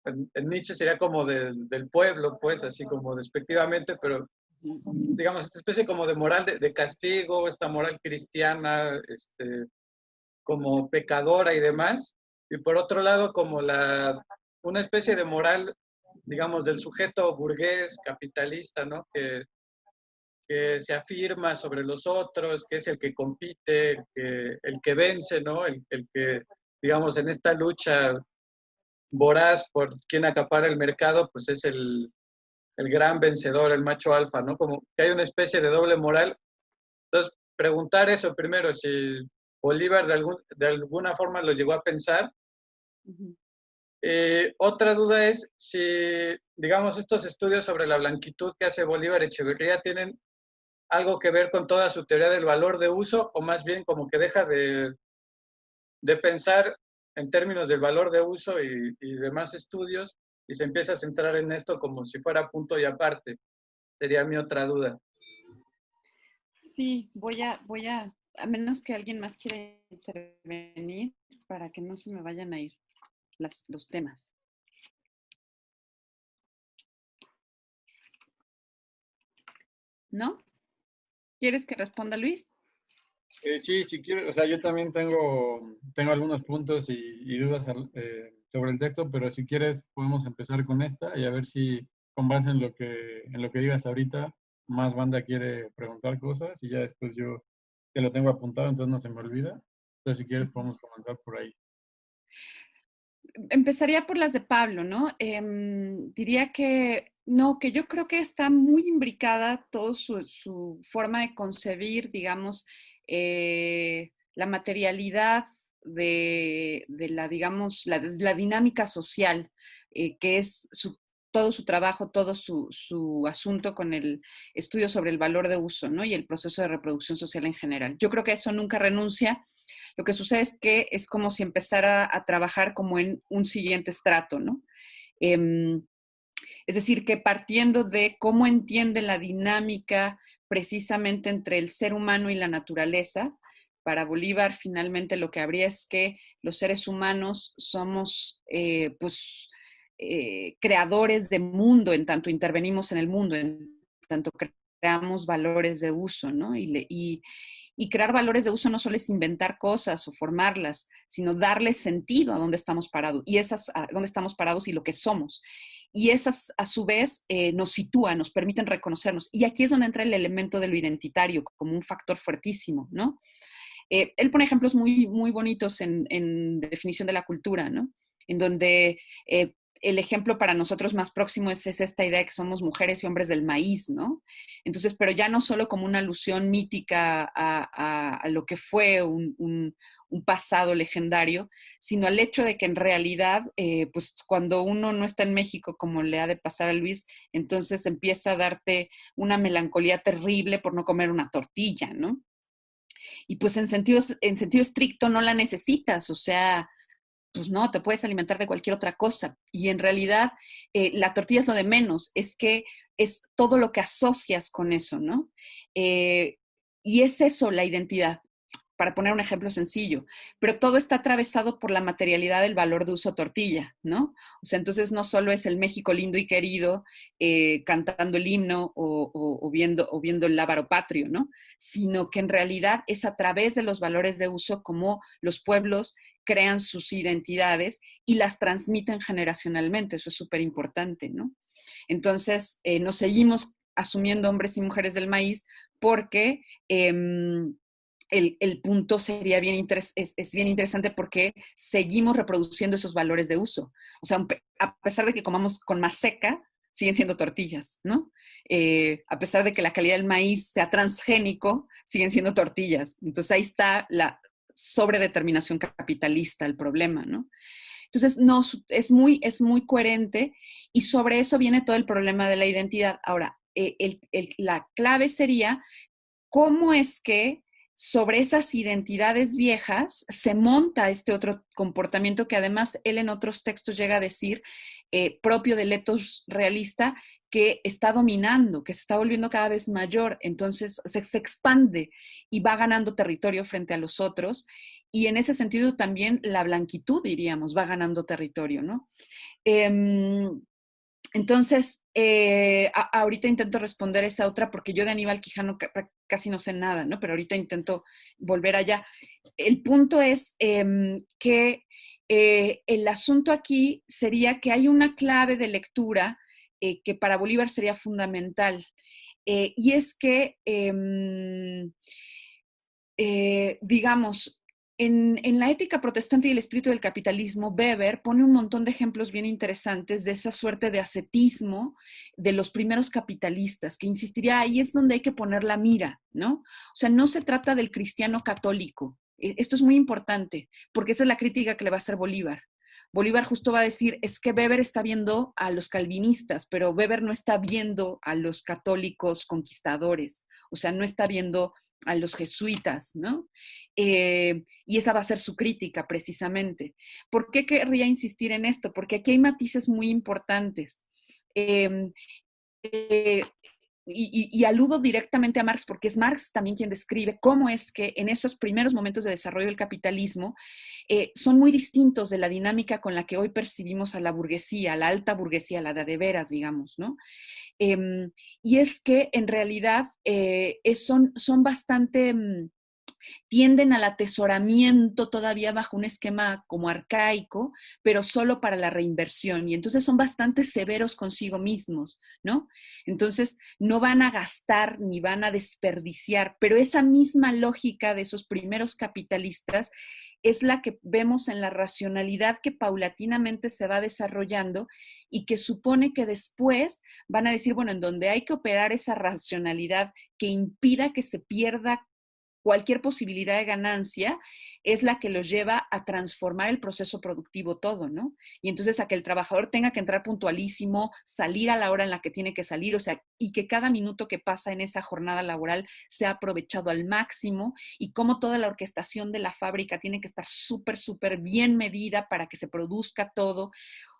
en Nietzsche sería como del pueblo, pues, así como despectivamente, pero digamos, esta especie como de moral de castigo, esta moral cristiana, como pecadora y demás, y por otro lado como una especie de moral, digamos, del sujeto burgués, capitalista, ¿no? Que se afirma sobre los otros, que es el que compite, el que vence, ¿no? El que, digamos, en esta lucha voraz por quién acapara el mercado, pues es el gran vencedor, el macho alfa, ¿no? Como que hay una especie de doble moral. Entonces, preguntar eso primero, si Bolívar de alguna forma lo llegó a pensar. Uh-huh. Otra duda es si, digamos, estos estudios sobre la blanquitud que hace Bolívar Echeverría tienen algo que ver con toda su teoría del valor de uso, o más bien como que deja de pensar en términos del valor de uso y demás estudios, y se empieza a centrar en esto como si fuera punto y aparte. Sería mi otra duda. Sí, a menos que alguien más quiera intervenir para que no se me vayan a ir los temas. ¿No? ¿Quieres que responda Luis? Sí, si quieres, o sea, yo también tengo algunos puntos y dudas sobre el texto, pero si quieres podemos empezar con esta y a ver si con base en lo que digas ahorita más banda quiere preguntar cosas y ya después yo que lo tengo apuntado, entonces no se me olvida. Entonces, si quieres, podemos comenzar por ahí. Empezaría por las de Pablo, ¿no? Diría que no, que yo creo que está muy imbricada toda su forma de concebir, digamos, la materialidad de la, digamos, la dinámica social, que es todo su trabajo, todo su asunto con el estudio sobre el valor de uso, ¿no? Y el proceso de reproducción social en general. Yo creo que eso nunca renuncia. Lo que sucede es que es como si empezara a trabajar como en un siguiente estrato, ¿no? Es decir, que partiendo de cómo entiende la dinámica precisamente entre el ser humano y la naturaleza, para Bolívar finalmente lo que habría es que los seres humanos somos creadores de mundo, en tanto intervenimos en el mundo, en tanto creamos valores de uso, ¿no? Y crear valores de uso no solo es inventar cosas o formarlas, sino darle sentido a dónde estamos parados, y a dónde estamos parados y lo que somos. Y esas, a su vez, nos sitúan, nos permiten reconocernos. Y aquí es donde entra el elemento de lo identitario como un factor fuertísimo, ¿no? Él pone ejemplos muy, muy bonitos en definición de la cultura, ¿no? En donde el ejemplo para nosotros más próximo es esta idea de que somos mujeres y hombres del maíz, ¿no? Entonces, pero ya no solo como una alusión mítica a lo que fue un pasado legendario, sino al hecho de que en realidad, pues cuando uno no está en México, como le ha de pasar a Luis, entonces empieza a darte una melancolía terrible por no comer una tortilla, ¿no? Y pues en sentido estricto no la necesitas, o sea, pues no, te puedes alimentar de cualquier otra cosa. Y en realidad la tortilla es lo de menos, es que es todo lo que asocias con eso, ¿no? Y es eso la identidad, para poner un ejemplo sencillo, pero todo está atravesado por la materialidad del valor de uso tortilla, ¿no? O sea, entonces no solo es el México lindo y querido cantando el himno o viendo el lábaro patrio, ¿no? Sino que en realidad es a través de los valores de uso como los pueblos crean sus identidades y las transmiten generacionalmente, eso es súper importante, ¿no? Entonces, nos seguimos asumiendo hombres y mujeres del maíz porque el punto sería es bien interesante porque seguimos reproduciendo esos valores de uso. O sea, a pesar de que comamos con más seca, siguen siendo tortillas, ¿no? A pesar de que la calidad del maíz sea transgénico, siguen siendo tortillas. Entonces ahí está la sobredeterminación capitalista, el problema, ¿no? Entonces, no, es muy coherente y sobre eso viene todo el problema de la identidad. Ahora, la clave sería cómo es que sobre esas identidades viejas se monta este otro comportamiento que además él en otros textos llega a decir, propio del etos realista, que está dominando, que se está volviendo cada vez mayor, entonces se expande y va ganando territorio frente a los otros. Y en ese sentido también la blanquitud, diríamos, va ganando territorio, ¿no? Entonces, ahorita intento responder esa otra porque yo de Aníbal Quijano casi no sé nada, ¿no? Pero ahorita intento volver allá. El punto es que el asunto aquí sería que hay una clave de lectura que para Bolívar sería fundamental. Y es que, digamos, en la ética protestante y el espíritu del capitalismo, Weber pone un montón de ejemplos bien interesantes de esa suerte de ascetismo de los primeros capitalistas, que insistiría, ahí es donde hay que poner la mira, ¿no? O sea, no se trata del cristiano católico. Esto es muy importante, porque esa es la crítica que le va a hacer Bolívar. Bolívar justo va a decir, es que Weber está viendo a los calvinistas, pero Weber no está viendo a los católicos conquistadores, o sea, no está viendo a los jesuitas, ¿no? Y esa va a ser su crítica precisamente. ¿Por qué querría insistir en esto? Porque aquí hay matices muy importantes. Eh, eh, y aludo directamente a Marx, porque es Marx también quien describe cómo es que en esos primeros momentos de desarrollo del capitalismo son muy distintos de la dinámica con la que hoy percibimos a la burguesía, a la alta burguesía, la de veras, digamos, ¿no? Y es que en realidad son bastante tienden al atesoramiento todavía bajo un esquema como arcaico, pero solo para la reinversión. Y entonces son bastante severos consigo mismos, ¿no? Entonces no van a gastar ni van a desperdiciar, pero esa misma lógica de esos primeros capitalistas es la que vemos en la racionalidad que paulatinamente se va desarrollando y que supone que después van a decir, bueno, en donde hay que operar esa racionalidad que impida que se pierda cualquier posibilidad de ganancia, es la que los lleva a transformar el proceso productivo todo, ¿no? Y entonces a que el trabajador tenga que entrar puntualísimo, salir a la hora en la que tiene que salir, o sea, y que cada minuto que pasa en esa jornada laboral sea aprovechado al máximo, y cómo toda la orquestación de la fábrica tiene que estar súper, súper bien medida para que se produzca todo.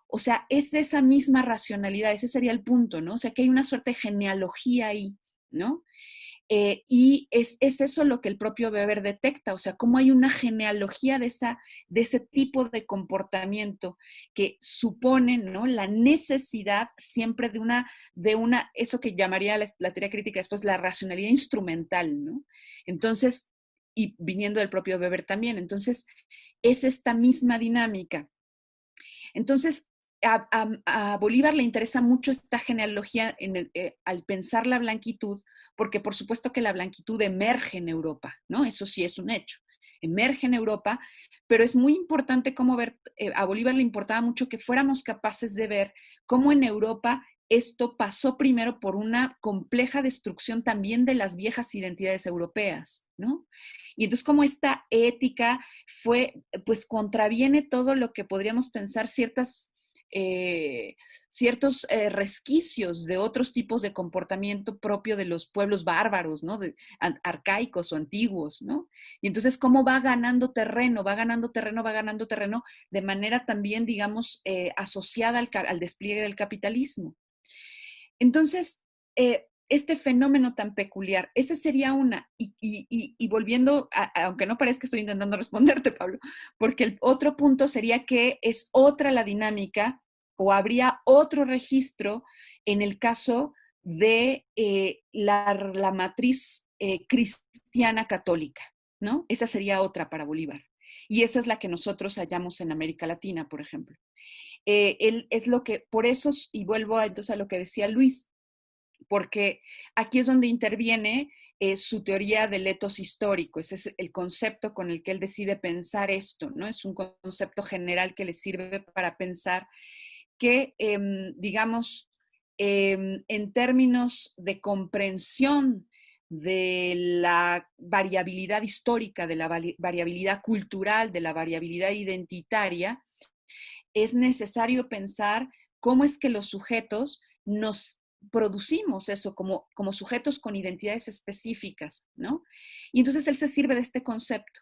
O sea, es esa misma racionalidad, ese sería el punto, ¿no? O sea, que hay una suerte de genealogía ahí, ¿no? Y es eso lo que el propio Weber detecta, o sea, cómo hay una genealogía de ese tipo de comportamiento que supone, ¿no?, la necesidad siempre eso que llamaría la teoría crítica después la racionalidad instrumental, ¿no? Entonces, y viniendo del propio Weber también, entonces, es esta misma dinámica. Entonces, a Bolívar le interesa mucho esta genealogía al pensar la blanquitud, porque por supuesto que la blanquitud emerge en Europa, ¿no? Eso sí es un hecho. Emerge en Europa, pero es muy importante cómo ver, a Bolívar le importaba mucho que fuéramos capaces de ver cómo en Europa esto pasó primero por una compleja destrucción también de las viejas identidades europeas, ¿no? Y entonces como esta ética pues contraviene todo lo que podríamos pensar ciertos resquicios de otros tipos de comportamiento propio de los pueblos bárbaros, ¿no? Arcaicos o antiguos, ¿no? Y entonces cómo va ganando terreno, de manera también, digamos, asociada al despliegue del capitalismo. Entonces, este fenómeno tan peculiar, esa sería una, y volviendo, aunque no parezca que estoy intentando responderte, Pablo, porque el otro punto sería que es otra la dinámica o habría otro registro en el caso de la matriz cristiana católica, ¿no? Esa sería otra para Bolívar. Y esa es la que nosotros hallamos en América Latina, por ejemplo. Él es lo que, por eso, y vuelvo entonces a lo que decía Luis, porque aquí es donde interviene su teoría del etos histórico. Ese es el concepto con el que él decide pensar esto, ¿no? Es un concepto general que le sirve para pensar que, digamos, en términos de comprensión de la variabilidad histórica, de la variabilidad cultural, de la variabilidad identitaria, es necesario pensar cómo es que los sujetos nos producimos eso como sujetos con identidades específicas, ¿no? Y entonces él se sirve de este concepto,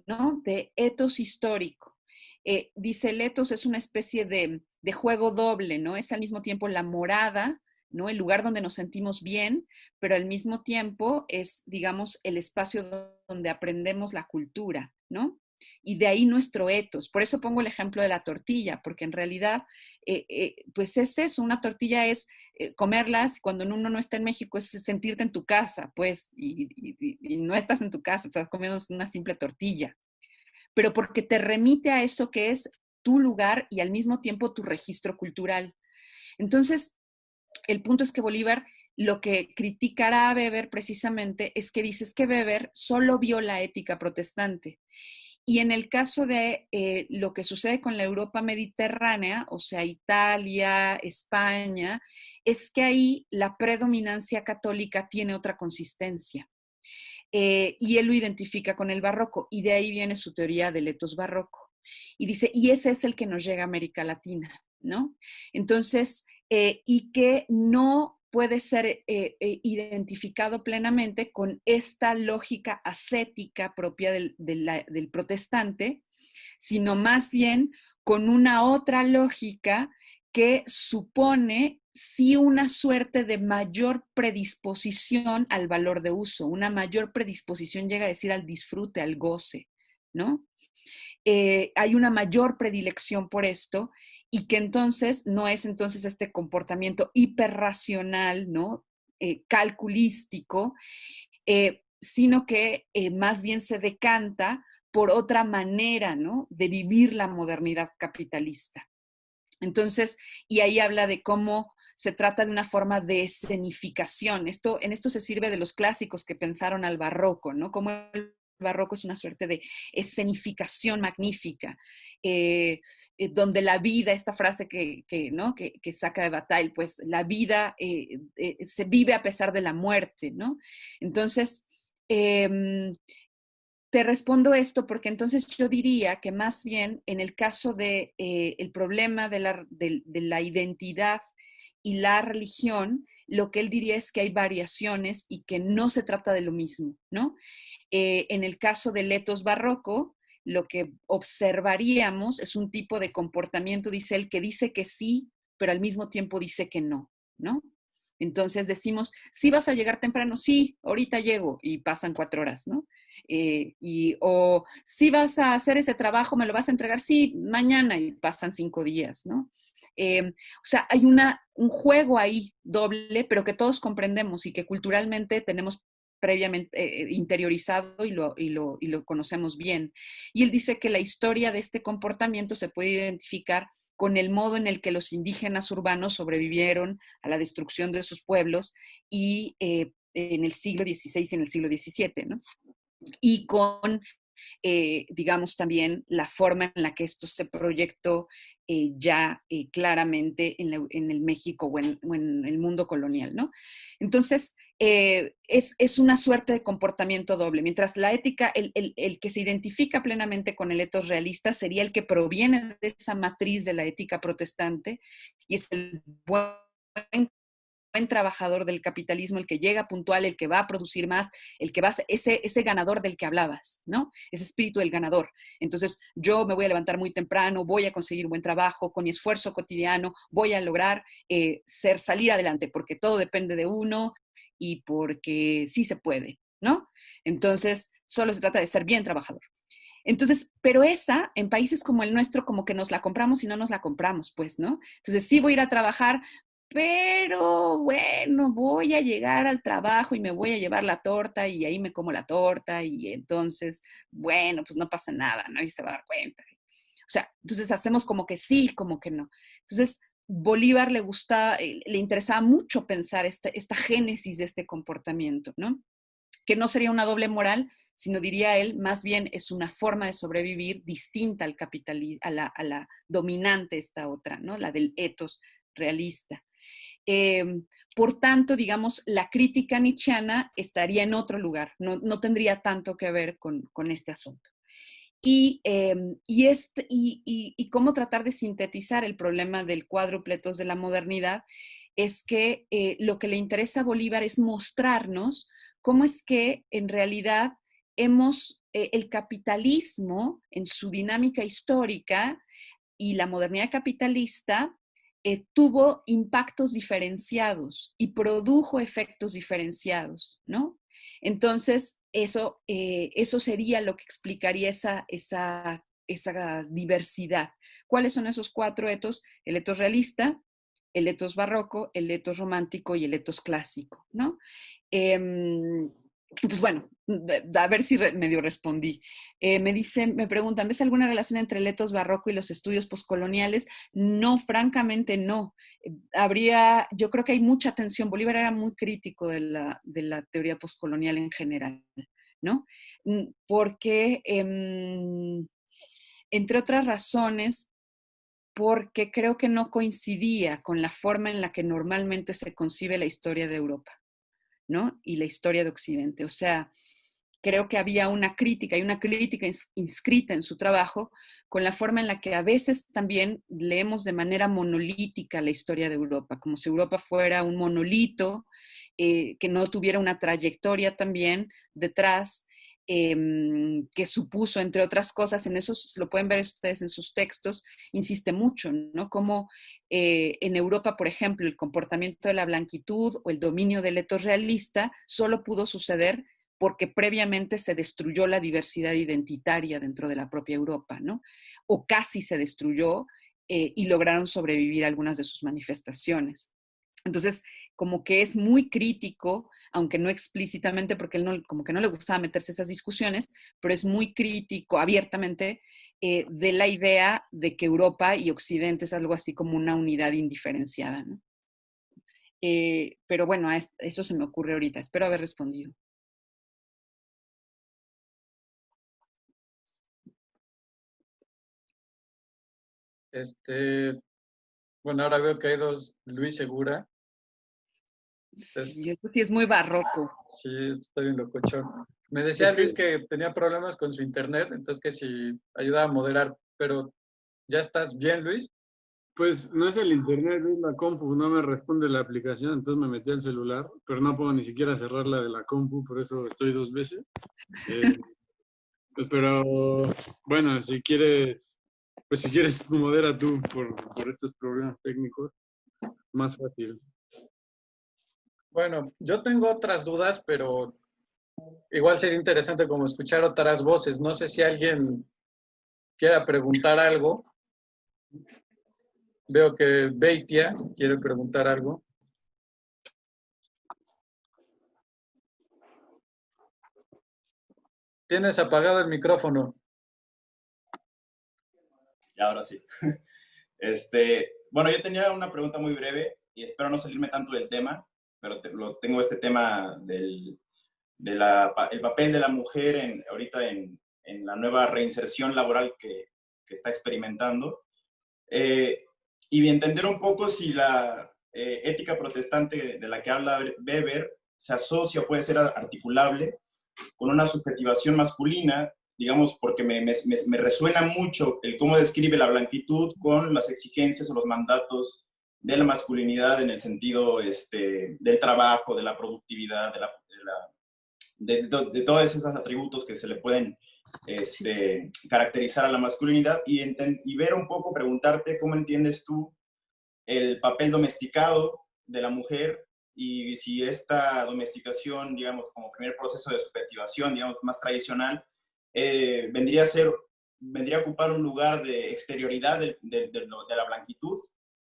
¿no? De etos histórico. Dice, el etos es una especie de juego doble, ¿no? Es al mismo tiempo la morada, ¿no? El lugar donde nos sentimos bien, pero al mismo tiempo es, digamos, el espacio donde aprendemos la cultura, ¿no? Y de ahí nuestro etos. Por eso pongo el ejemplo de la tortilla, porque en realidad, pues es eso, una tortilla es comerlas, cuando uno no está en México es sentirte en tu casa, pues, y no estás en tu casa, estás comiendo una simple tortilla, pero porque te remite a eso que es tu lugar y al mismo tiempo tu registro cultural. Entonces, el punto es que Bolívar lo que criticará a Weber precisamente es que dices que Weber solo vio la ética protestante. Y en el caso de lo que sucede con la Europa mediterránea, o sea, Italia, España, es que ahí la predominancia católica tiene otra consistencia. Y él lo identifica con el barroco, y de ahí viene su teoría del etos barroco. Y dice, y ese es el que nos llega a América Latina, ¿no? Entonces, y que no puede ser identificado plenamente con esta lógica ascética propia del protestante, sino más bien con una otra lógica que supone sí una suerte de mayor predisposición al valor de uso, una mayor predisposición, llega a decir, al disfrute, al goce, ¿no? Hay una mayor predilección por esto y que entonces no es entonces este comportamiento hiperracional, ¿no? Calculístico, sino que más bien se decanta por otra manera, ¿no?, de vivir la modernidad capitalista. Entonces, y ahí habla de cómo se trata de una forma de escenificación. En esto se sirve de los clásicos que pensaron al barroco, ¿no? Como el barroco es una suerte de escenificación magnífica, donde la vida, esta frase ¿no?, que saca de Bataille, pues la vida se vive a pesar de la muerte, ¿no? Entonces, te respondo esto porque entonces yo diría que más bien en el caso de el problema de la identidad y la religión, lo que él diría es que hay variaciones y que no se trata de lo mismo, ¿no? En el caso del etos barroco, lo que observaríamos es un tipo de comportamiento, dice él, que dice que sí, pero al mismo tiempo dice que no, ¿no? Entonces decimos, sí vas a llegar temprano, sí, ahorita llego y pasan 4 horas, ¿no? O sí vas a hacer ese trabajo, me lo vas a entregar, sí, mañana y pasan 5 días, ¿no? O sea, hay un juego ahí doble, pero que todos comprendemos y que culturalmente tenemos previamente interiorizado y lo conocemos bien. Y él dice que la historia de este comportamiento se puede identificar con el modo en el que los indígenas urbanos sobrevivieron a la destrucción de sus pueblos y en el siglo XVI y en el siglo XVII, ¿no? Y con digamos, también la forma en la que esto se proyectó ya claramente en el México o en el mundo colonial, ¿no? Entonces, es una suerte de comportamiento doble. Mientras la ética, el que se identifica plenamente con el etos realista sería el que proviene de esa matriz de la ética protestante y es el buen trabajador del capitalismo, el que llega puntual, el que va a producir más, el que va a ser ese ganador del que hablabas, ¿no? Ese espíritu del ganador. Entonces, yo me voy a levantar muy temprano, voy a conseguir un buen trabajo, con mi esfuerzo cotidiano voy a lograr salir adelante, porque todo depende de uno y porque sí se puede, ¿no? Entonces, solo se trata de ser bien trabajador. Entonces, pero esa, en países como el nuestro, como que nos la compramos y no nos la compramos, pues, ¿no? Entonces, sí voy a ir a trabajar, pero bueno, voy a llegar al trabajo y me voy a llevar la torta y ahí me como la torta y entonces, bueno, pues no pasa nada, nadie se va a dar cuenta. O sea, entonces hacemos como que sí, como que no. Entonces, Bolívar le interesaba mucho pensar esta génesis de este comportamiento, ¿no? Que no sería una doble moral, sino diría él, más bien es una forma de sobrevivir distinta al capitalismo, a la dominante esta otra, ¿no? La del etos realista. Por tanto, digamos, la crítica nietzscheana estaría en otro lugar, no tendría tanto que ver con este asunto. Y cómo tratar de sintetizar el problema del cuádruple etos de la modernidad es que lo que le interesa a Bolívar es mostrarnos cómo es que en realidad el capitalismo en su dinámica histórica y la modernidad capitalista tuvo impactos diferenciados y produjo efectos diferenciados, ¿no? Entonces, eso sería lo que explicaría esa diversidad. ¿Cuáles son esos 4 etos? El etos realista, el etos barroco, el etos romántico y el etos clásico, ¿no? Entonces, bueno, a ver si medio respondí. Me preguntan, ¿ves alguna relación entre el etos barroco y los estudios postcoloniales? No, francamente no. Yo creo que hay mucha tensión. Bolívar era muy crítico de la teoría postcolonial en general, ¿no? Porque, entre otras razones, porque creo que no coincidía con la forma en la que normalmente se concibe la historia de Europa, ¿no? Y la historia de Occidente. O sea, creo que había una crítica inscrita en su trabajo con la forma en la que a veces también leemos de manera monolítica la historia de Europa, como si Europa fuera un monolito que no tuviera una trayectoria también detrás, que supuso, entre otras cosas, en eso lo pueden ver ustedes en sus textos, insiste mucho, ¿no? Como en Europa, por ejemplo, el comportamiento de la blanquitud o el dominio del etos realista solo pudo suceder porque previamente se destruyó la diversidad identitaria dentro de la propia Europa, ¿no? O casi se destruyó y lograron sobrevivir algunas de sus manifestaciones. Entonces, como que es muy crítico, aunque no explícitamente, porque él no, como que no le gustaba meterse en esas discusiones, pero es muy crítico abiertamente de la idea de que Europa y Occidente es algo así como una unidad indiferenciada, ¿no? Pero bueno, eso se me ocurre ahorita. Espero haber respondido. Bueno, ahora veo que hay dos Luis Segura. Sí, esto sí es muy barroco. Sí, estoy bien locochón. Me decía Luis que tenía problemas con su internet, entonces que si ayuda a moderar, pero ¿ya estás bien, Luis? Pues no es el internet, es la compu, no me responde la aplicación, entonces me metí al celular, pero no puedo ni siquiera cerrar la de la compu, por eso estoy 2 veces. Pero bueno, si quieres, pues si quieres modera tú por estos problemas técnicos, más fácil. Bueno, yo tengo otras dudas, pero igual sería interesante como escuchar otras voces. No sé si alguien quiera preguntar algo. Veo que Beitia quiere preguntar algo. Tienes apagado el micrófono. Y ahora sí. Bueno, yo tenía una pregunta muy breve y espero no salirme tanto del tema, pero tengo este tema el papel de la mujer ahorita en la nueva reinserción laboral que está experimentando. Y entender un poco si la ética protestante de la que habla Weber se asocia o puede ser articulable con una subjetivación masculina, digamos, porque me resuena mucho el cómo describe la blanquitud con las exigencias o los mandatos de la masculinidad en el sentido del trabajo, de la productividad, de todos esos atributos que se le pueden caracterizar a la masculinidad y ver un poco, preguntarte cómo entiendes tú el papel domesticado de la mujer y si esta domesticación, digamos, como primer proceso de subjetivación, digamos, más tradicional, vendría a ocupar un lugar de exterioridad de la blanquitud,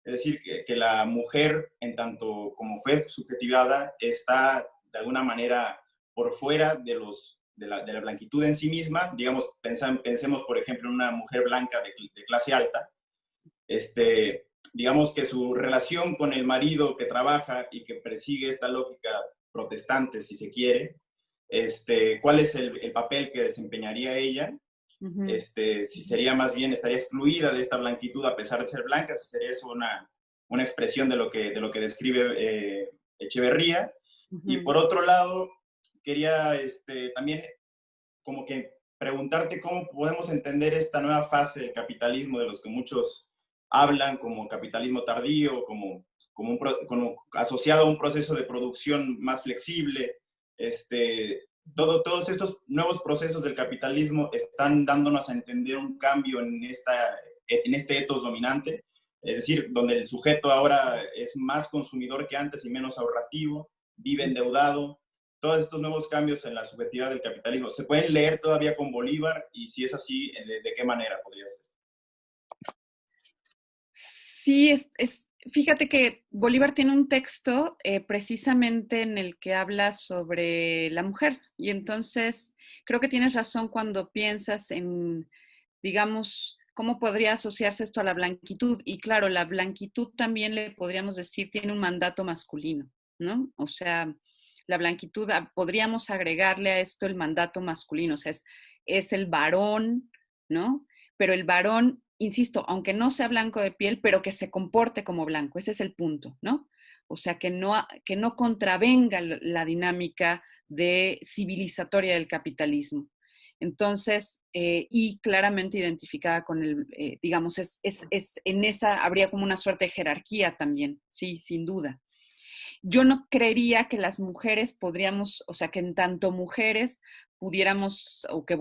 es decir, que la mujer, en tanto como fue subjetivada, está de alguna manera por fuera de la blanquitud en sí misma. Digamos, pensemos, por ejemplo, en una mujer blanca de clase alta, digamos que su relación con el marido que trabaja y que persigue esta lógica protestante, si se quiere, cuál es el papel que desempeñaría ella, Uh-huh. Si sería más bien, estaría excluida de esta blanquitud a pesar de ser blanca, si sería eso una expresión de lo que describe Echeverría. Uh-huh. Y por otro lado, quería también como que preguntarte cómo podemos entender esta nueva fase del capitalismo de los que muchos hablan como capitalismo tardío, como asociado a un proceso de producción más flexible. Todos estos nuevos procesos del capitalismo están dándonos a entender un cambio en este etos dominante, es decir, donde el sujeto ahora es más consumidor que antes y menos ahorrativo, vive endeudado. Todos estos nuevos cambios en la subjetividad del capitalismo, ¿se pueden leer todavía con Bolívar? Y si es así, ¿de qué manera podría ser? Sí, fíjate que Bolívar tiene un texto precisamente en el que habla sobre la mujer. Y entonces creo que tienes razón cuando piensas en, digamos, cómo podría asociarse esto a la blanquitud. Y claro, la blanquitud también le podríamos decir tiene un mandato masculino, ¿no? O sea, la blanquitud, podríamos agregarle a esto el mandato masculino, o sea, es el varón, ¿no? Pero el varón, insisto, aunque no sea blanco de piel, pero que se comporte como blanco, ese es el punto, ¿no? O sea, que no contravenga la dinámica de civilizatoria del capitalismo. Entonces, y claramente identificada con digamos, en esa habría como una suerte de jerarquía también, sí, sin duda. Yo no creería que las mujeres podríamos, o sea, que en tanto mujeres pudiéramos, o que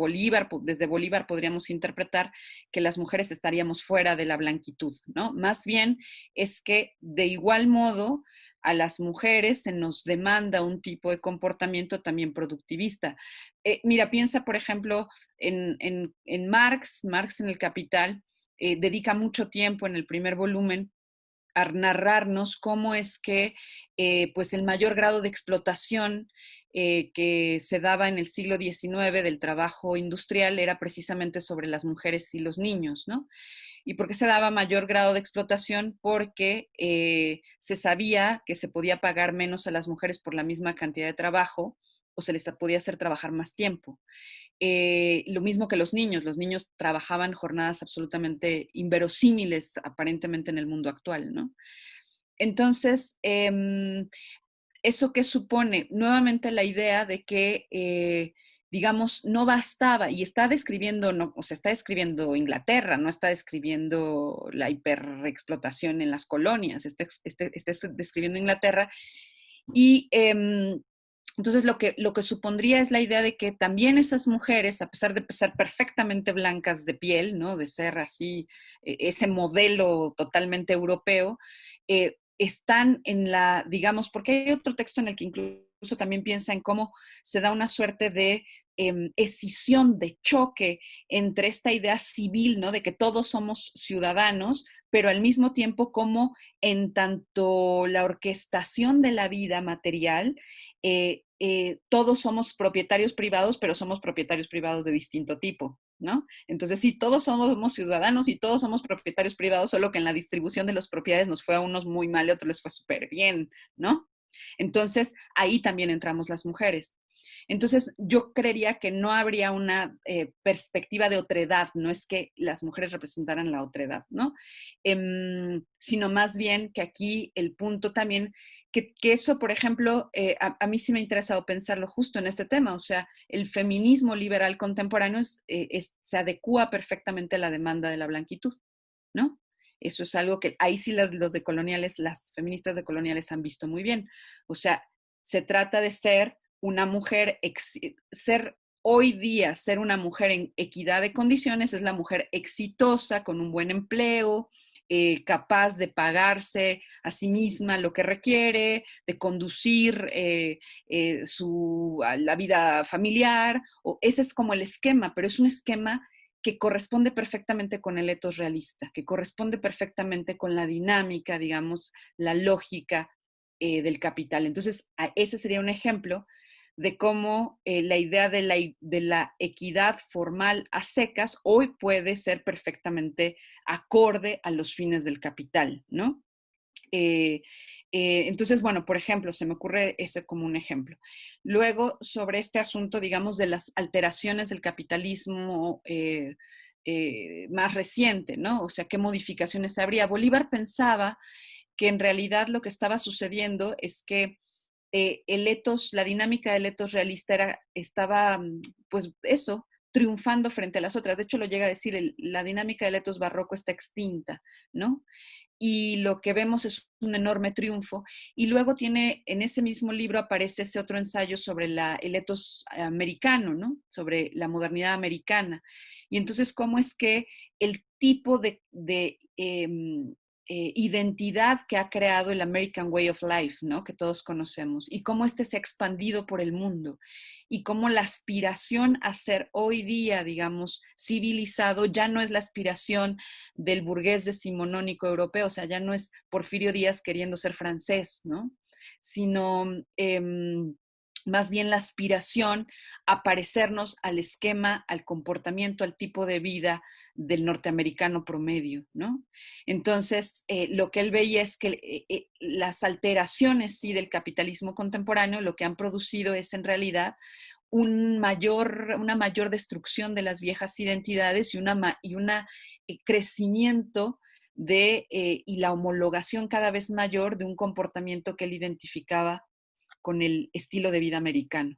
desde Bolívar podríamos interpretar que las mujeres estaríamos fuera de la blanquitud, ¿no? Más bien es que de igual modo a las mujeres se nos demanda un tipo de comportamiento también productivista. Mira, piensa, por ejemplo, en Marx en El Capital, dedica mucho tiempo en el primer volumen narrarnos cómo es que pues el mayor grado de explotación que se daba en el siglo XIX del trabajo industrial era precisamente sobre las mujeres y los niños, ¿no? ¿Y por qué se daba mayor grado de explotación? Porque se sabía que se podía pagar menos a las mujeres por la misma cantidad de trabajo o se les podía hacer trabajar más tiempo. Lo mismo que los niños trabajaban jornadas absolutamente inverosímiles aparentemente en el mundo actual, ¿no? Entonces, ¿eso qué supone? Nuevamente la idea de que, digamos, no bastaba, y está describiendo, no, o sea, está describiendo Inglaterra, no está describiendo la hiperexplotación en las colonias, está describiendo Inglaterra, y entonces lo que supondría es la idea de que también esas mujeres, a pesar de ser perfectamente blancas de piel, ¿no? De ser así, ese modelo totalmente europeo, están en la, digamos, porque hay otro texto en el que incluso también piensa en cómo se da una suerte de escisión, de choque entre esta idea civil, ¿no? De que todos somos ciudadanos, pero al mismo tiempo como en tanto la orquestación de la vida material, todos somos propietarios privados, pero somos propietarios privados de distinto tipo, ¿no? Entonces, sí, todos somos ciudadanos y todos somos propietarios privados, solo que en la distribución de las propiedades nos fue a unos muy mal y a otros les fue súper bien, ¿no? Entonces, ahí también entramos las mujeres. Entonces, yo creería que no habría una perspectiva de otredad, no es que las mujeres representaran la otredad, ¿no? Sino más bien que aquí el punto también, que eso, por ejemplo, a mí sí me ha interesado pensarlo justo en este tema, o sea, el feminismo liberal contemporáneo se adecúa perfectamente a la demanda de la blanquitud, ¿no? Eso es algo que ahí sí los decoloniales, las feministas decoloniales han visto muy bien. O sea, se trata de ser una mujer, ser hoy día, ser una mujer en equidad de condiciones, es la mujer exitosa, con un buen empleo, capaz de pagarse a sí misma lo que requiere, de conducir la vida familiar. Ese es como el esquema, pero es un esquema que corresponde perfectamente con el etos realista, que corresponde perfectamente con la dinámica, digamos, la lógica del capital. Entonces, ese sería un ejemplo de cómo la idea de la equidad formal a secas hoy puede ser perfectamente acorde a los fines del capital, ¿no? Entonces, bueno, por ejemplo, se me ocurre ese como un ejemplo. Luego, sobre este asunto, digamos, de las alteraciones del capitalismo más reciente, ¿no? O sea, ¿qué modificaciones habría? Bolívar pensaba que en realidad lo que estaba sucediendo es que el etos, la dinámica del etos realista estaba, pues eso, triunfando frente a las otras. De hecho, lo llega a decir, la dinámica del etos barroco está extinta, ¿no? Y lo que vemos es un enorme triunfo. Y luego tiene, en ese mismo libro aparece ese otro ensayo sobre el etos americano, ¿no? Sobre la modernidad americana. Y entonces, ¿cómo es que el tipo de identidad que ha creado el American Way of Life, ¿no? Que todos conocemos, y cómo este se ha expandido por el mundo, y cómo la aspiración a ser hoy día, digamos, civilizado, ya no es la aspiración del burgués decimonónico europeo, o sea, ya no es Porfirio Díaz queriendo ser francés, ¿no? Sino más bien la aspiración a parecernos al esquema, al comportamiento, al tipo de vida del norteamericano promedio, ¿no? Entonces, lo que él veía es que las alteraciones, sí, del capitalismo contemporáneo lo que han producido es en realidad una mayor destrucción de las viejas identidades y una crecimiento y la homologación cada vez mayor de un comportamiento que él identificaba con el estilo de vida americano.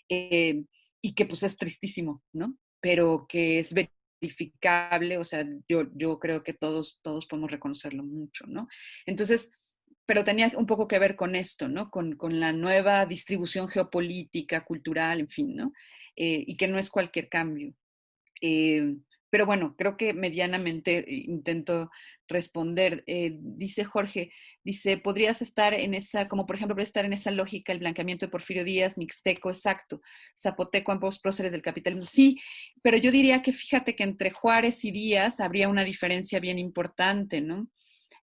Y que pues es tristísimo, ¿no? Pero que es verificable, o sea, yo creo que todos podemos reconocerlo mucho, ¿no? Entonces, pero tenía un poco que ver con esto, ¿no? Con la nueva distribución geopolítica, cultural, en fin, ¿no? Y que no es cualquier cambio. Pero bueno, creo que medianamente intento responder. Dice Jorge, dice, podrías estar en esa, como por ejemplo, podrías estar en esa lógica, el blanqueamiento de Porfirio Díaz, mixteco, exacto, zapoteco, ambos próceres del capitalismo. Sí, pero yo diría que fíjate que entre Juárez y Díaz habría una diferencia bien importante, ¿no?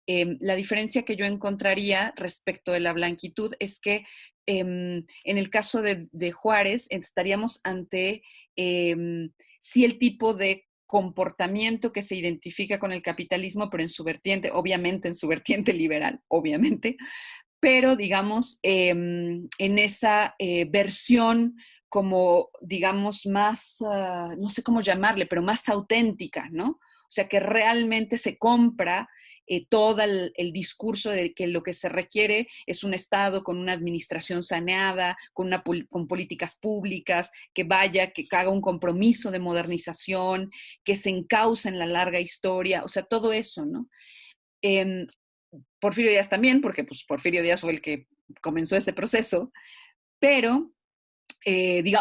La diferencia que yo encontraría respecto de la blanquitud es que en el caso de Juárez estaríamos ante sí el tipo de comportamiento que se identifica con el capitalismo, pero en su vertiente, obviamente en su vertiente liberal, obviamente, pero digamos en esa versión como, digamos, más, no sé cómo llamarle, pero más auténtica, ¿no? O sea, que realmente se compra todo el discurso de que lo que se requiere es un Estado con una administración saneada, con políticas públicas, que vaya, que haga un compromiso de modernización, que se encauce en la larga historia, o sea, todo eso, ¿no? Eh, Porfirio Díaz también, porque pues, Porfirio Díaz fue el que comenzó ese proceso, pero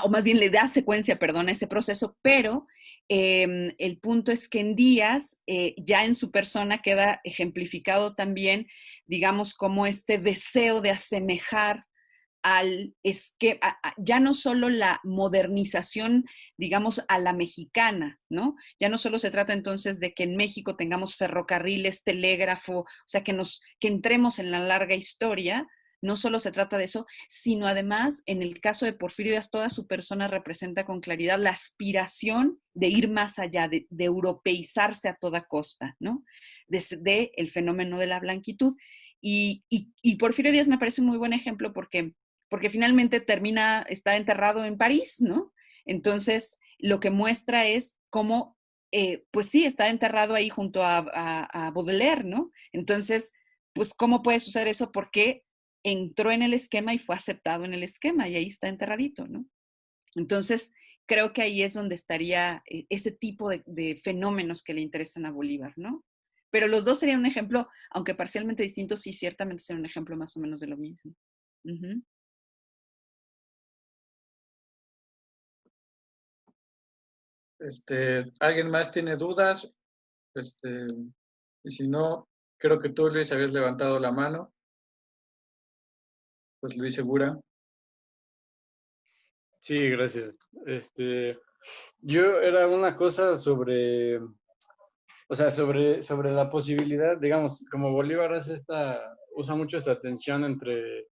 o más bien le da secuencia, perdón, a ese proceso, pero el punto es que en Díaz, ya en su persona queda ejemplificado también, digamos, como este deseo de asemejar al esquema, ya no solo la modernización, digamos, a la mexicana, ¿no? Ya no solo se trata entonces de que en México tengamos ferrocarriles, telégrafo, o sea, que entremos en la larga historia, no solo se trata de eso, sino además, en el caso de Porfirio Díaz, toda su persona representa con claridad la aspiración de ir más allá, de europeizarse a toda costa, ¿no? De el fenómeno de la blanquitud. Y Porfirio Díaz me parece un muy buen ejemplo porque finalmente está enterrado en París, ¿no? Entonces, lo que muestra es cómo, pues sí, está enterrado ahí junto a Baudelaire, ¿no? Entonces, pues, ¿cómo puede suceder eso? Porque entró en el esquema y fue aceptado en el esquema y ahí está enterradito, ¿no? Entonces, creo que ahí es donde estaría ese tipo de fenómenos que le interesan a Bolívar, ¿no? Pero los dos serían un ejemplo, aunque parcialmente distintos, sí, ciertamente serían un ejemplo más o menos de lo mismo. Uh-huh. ¿Alguien más tiene dudas? Y si no, creo que tú, Luis, habías levantado la mano. Pues Luis Segura. Sí, gracias. Yo era una cosa sobre, o sea, sobre la posibilidad, digamos, como Bolívar usa mucho esta tensión entre,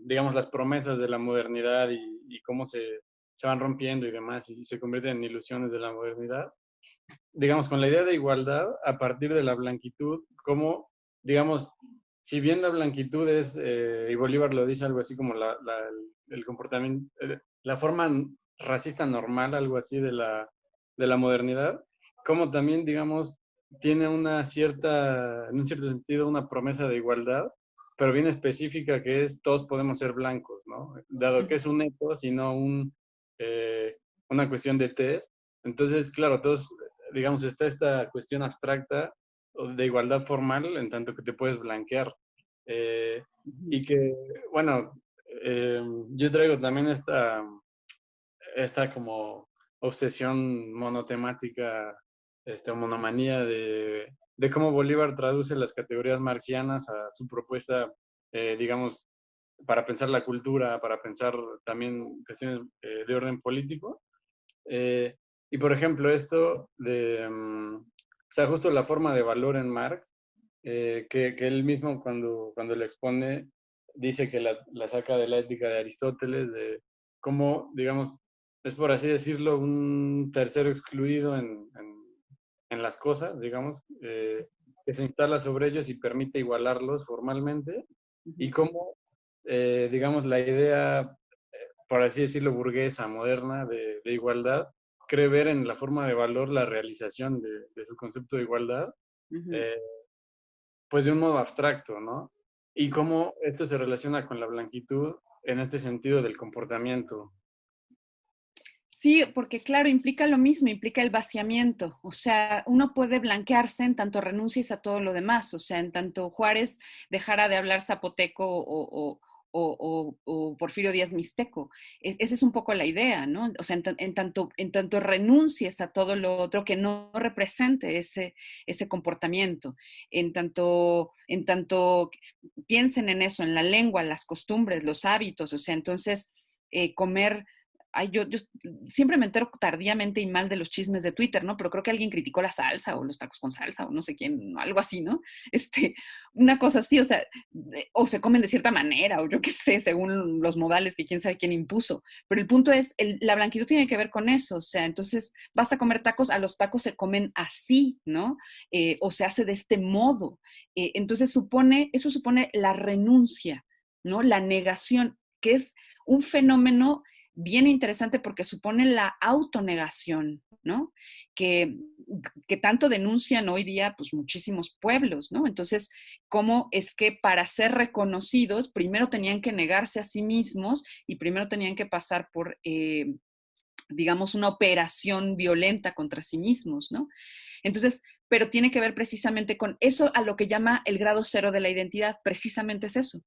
digamos, las promesas de la modernidad y cómo se van rompiendo y demás, y se convierten en ilusiones de la modernidad. Digamos, con la idea de igualdad, a partir de la blanquitud, como, digamos, si bien la blanquitud es, y Bolívar lo dice algo así como el comportamiento, la forma racista normal, algo así de la modernidad, como también, digamos, tiene en un cierto sentido, una promesa de igualdad, pero bien específica que es todos podemos ser blancos, ¿no? Dado que es un ethos y no una cuestión de test. Entonces, claro, todos, digamos, está esta cuestión abstracta de igualdad formal en tanto que te puedes blanquear. Y que, bueno, yo traigo también esta como obsesión monotemática, monomanía de cómo Bolívar traduce las categorías marxianas a su propuesta, digamos, para pensar la cultura, para pensar también cuestiones de orden político. Y por ejemplo, esto o sea, justo la forma de valor en Marx, que él mismo cuando le expone, dice que la saca de la ética de Aristóteles, de cómo, digamos, es por así decirlo, un tercero excluido en las cosas, digamos, que se instala sobre ellos y permite igualarlos formalmente, y cómo, digamos, la idea, por así decirlo, burguesa, moderna, de igualdad, cree ver en la forma de valor la realización de su concepto de igualdad, Uh-huh. pues de un modo abstracto, ¿no? Y cómo esto se relaciona con la blanquitud en este sentido del comportamiento. Sí, porque claro, implica lo mismo, implica el vaciamiento. O sea, uno puede blanquearse en tanto renuncies a todo lo demás. O sea, en tanto Juárez dejara de hablar zapoteco o Porfirio Díaz mixteco. Esa es un poco la idea, ¿no? O sea, en tanto renuncies a todo lo otro que no represente ese comportamiento. En tanto piensen en eso, en la lengua, las costumbres, los hábitos. O sea, entonces comer ay, yo siempre me entero tardíamente y mal de los chismes de Twitter, ¿no? Pero creo que alguien criticó la salsa o los tacos con salsa o no sé quién, algo así, ¿no? Una cosa así, o sea, o se comen de cierta manera o yo qué sé, según los modales que quién sabe quién impuso. Pero el punto es, la blanquitud tiene que ver con eso, o sea, entonces vas a comer tacos, a los tacos se comen así, ¿no? O se hace de este modo. Entonces eso supone la renuncia, ¿no? La negación, que es un fenómeno bien interesante porque supone la autonegación, ¿no? Que tanto denuncian hoy día pues muchísimos pueblos, ¿no? Entonces, ¿cómo es que para ser reconocidos primero tenían que negarse a sí mismos y primero tenían que pasar por, digamos, una operación violenta contra sí mismos, ¿no? Entonces, pero tiene que ver precisamente con eso a lo que llama el grado cero de la identidad, precisamente es eso.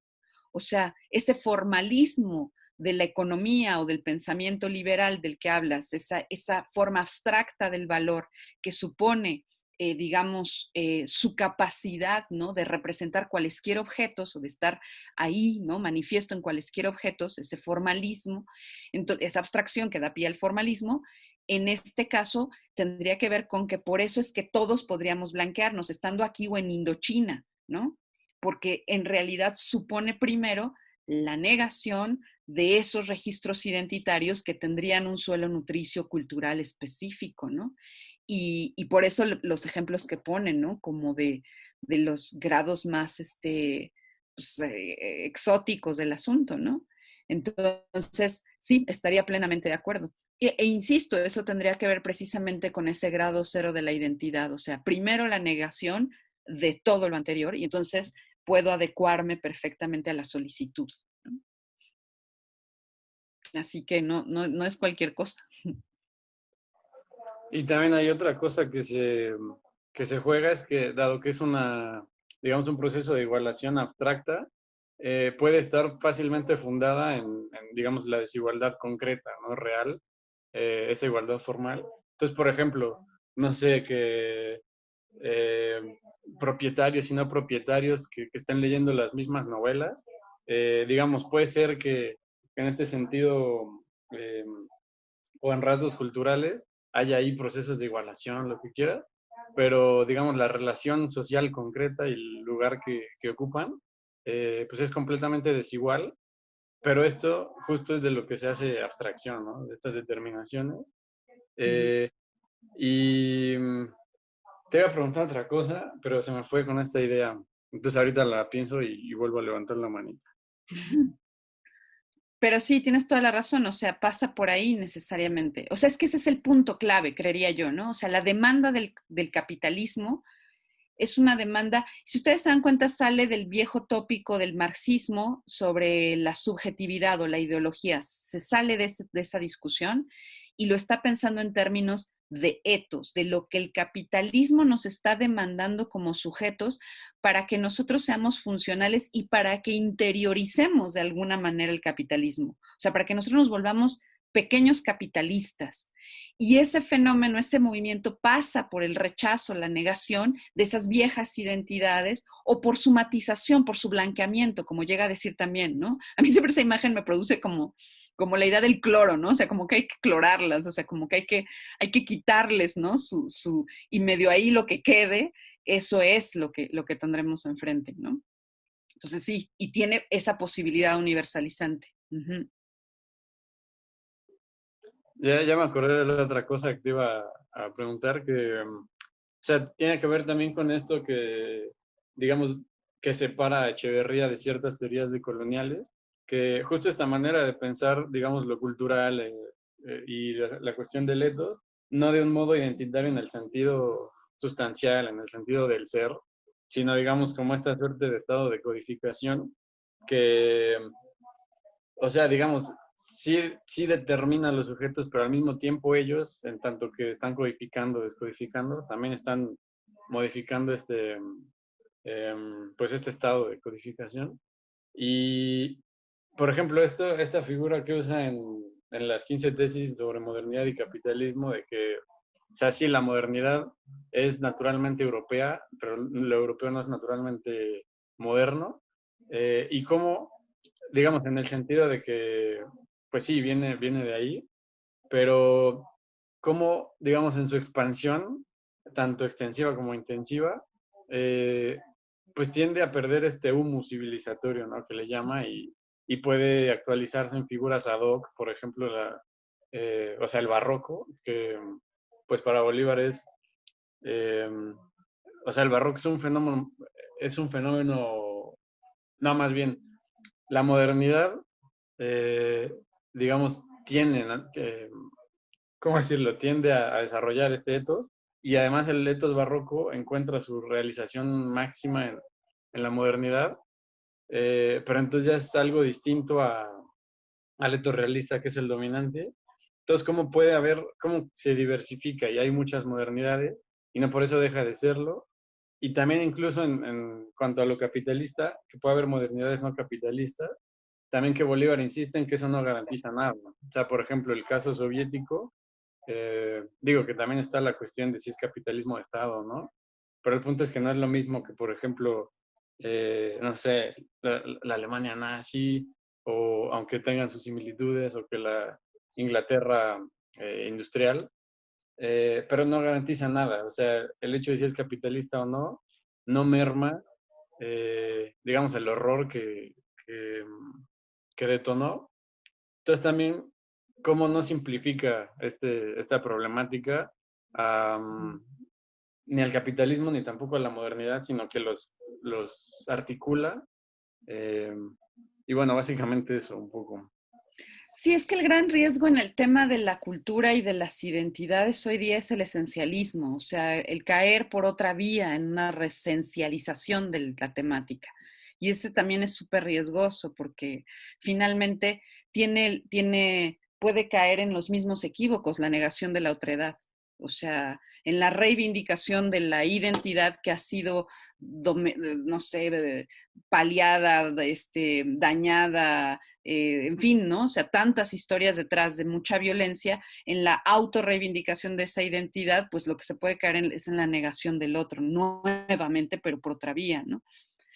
O sea, ese formalismo de la economía o del pensamiento liberal del que hablas, esa forma abstracta del valor que supone, digamos, su capacidad, ¿no? De representar cualesquier objetos o de estar ahí, ¿no? Manifiesto en cualesquier objetos, ese formalismo, entonces, esa abstracción que da pie al formalismo, en este caso tendría que ver con que por eso es que todos podríamos blanquearnos, estando aquí o en Indochina, ¿no? Porque en realidad supone primero la negación de esos registros identitarios que tendrían un suelo nutricio cultural específico, ¿no? Y por eso los ejemplos que ponen, ¿no? Como de los grados más pues, exóticos del asunto, ¿no? Entonces, sí, estaría plenamente de acuerdo. Insisto, eso tendría que ver precisamente con ese grado cero de la identidad, o sea, primero la negación de todo lo anterior y entonces puedo adecuarme perfectamente a la solicitud, ¿no? Así que no es cualquier cosa. Y también hay otra cosa que se juega, es que dado que es digamos, un proceso de igualación abstracta, puede estar fácilmente fundada digamos, la desigualdad concreta, ¿no? Real, esa igualdad formal. Entonces, por ejemplo, no sé, que propietarios y no propietarios que estén leyendo las mismas novelas, digamos, puede ser que en este sentido, o en rasgos culturales, haya ahí procesos de igualación, lo que quieras, pero digamos la relación social concreta y el lugar que ocupan, pues es completamente desigual, pero esto justo es de lo que se hace abstracción, ¿no? De estas determinaciones. Eh, y te iba a preguntar otra cosa, pero se me fue con esta idea. Entonces ahorita la pienso y vuelvo a levantar la manita. Pero sí, tienes toda la razón, o sea, pasa por ahí necesariamente. O sea, es que ese es el punto clave, creería yo, ¿no? O sea, la demanda del capitalismo es una demanda, si ustedes se dan cuenta, sale del viejo tópico del marxismo sobre la subjetividad o la ideología, se sale de esa discusión y lo está pensando en términos de etos, de lo que el capitalismo nos está demandando como sujetos para que nosotros seamos funcionales y para que interioricemos de alguna manera el capitalismo, o sea, para que nosotros nos volvamos pequeños capitalistas. Y ese fenómeno, ese movimiento pasa por el rechazo, la negación de esas viejas identidades o por su matización, por su blanqueamiento, como llega a decir también, ¿no? A mí siempre esa imagen me produce como la idea del cloro, ¿no? O sea, como que hay que clorarlas, o sea, como que hay que quitarles, ¿no? Y medio ahí lo que quede, eso es lo que tendremos enfrente, ¿no? Entonces sí, y tiene esa posibilidad universalizante. Uh-huh. Ya me acordé de la otra cosa que te iba a preguntar, o sea, tiene que ver también con esto digamos, que separa a Echeverría de ciertas teorías decoloniales, que justo esta manera de pensar, digamos, lo cultural y la cuestión del etos, no de un modo identitario en el sentido sustancial, en el sentido del ser, sino, digamos, como esta suerte de estado de codificación que, o sea, digamos, sí determina a los sujetos, pero al mismo tiempo ellos, en tanto que están codificando, descodificando, también están modificando pues este estado de codificación. Y, por ejemplo, esta figura que usa en las 15 tesis sobre modernidad y capitalismo, de que, o sea, sí, la modernidad es naturalmente europea, pero lo europeo no es naturalmente moderno, y cómo, digamos, en el sentido de que, pues sí, viene de ahí, pero como, digamos, en su expansión, tanto extensiva como intensiva, pues tiende a perder este humus civilizatorio, ¿no? Que le llama y puede actualizarse en figuras ad hoc, por ejemplo, o sea, el barroco, que pues para Bolívar eh, o sea, el barroco es un fenómeno, no, más bien, la modernidad, eh, digamos, tiene, ¿no? ¿Cómo decirlo? Tiende a desarrollar este etos y además el etos barroco encuentra su realización máxima en la modernidad, pero entonces ya es algo distinto al etos realista que es el dominante. Entonces, cómo se diversifica y hay muchas modernidades y no por eso deja de serlo? Y también incluso en cuanto a lo capitalista, que puede haber modernidades no capitalistas, también que Bolívar insiste en que eso no garantiza nada, ¿no? O sea, por ejemplo, el caso soviético, digo que también está la cuestión de si es capitalismo de Estado, ¿no? Pero el punto es que no es lo mismo que, por ejemplo, no sé, la Alemania nazi, o aunque tengan sus similitudes, o que la Inglaterra industrial, pero no garantiza nada. O sea, el hecho de si es capitalista o no, no merma, digamos, el horror que detonó. Entonces también, ¿cómo no simplifica esta problemática ni al capitalismo ni tampoco a la modernidad, sino que los articula? eh, y bueno, básicamente eso un poco. Sí, es que el gran riesgo en el tema de la cultura y de las identidades hoy día es el esencialismo, o sea, el caer por otra vía en una resencialización de la temática. Y ese también es súper riesgoso porque finalmente puede caer en los mismos equívocos, la negación de la otredad. O sea, en la reivindicación de la identidad que ha sido, no sé, paliada, dañada, en fin, ¿no? O sea, tantas historias detrás de mucha violencia, en la autorreivindicación de esa identidad, pues lo que se puede caer es en la negación del otro, nuevamente, pero por otra vía, ¿no?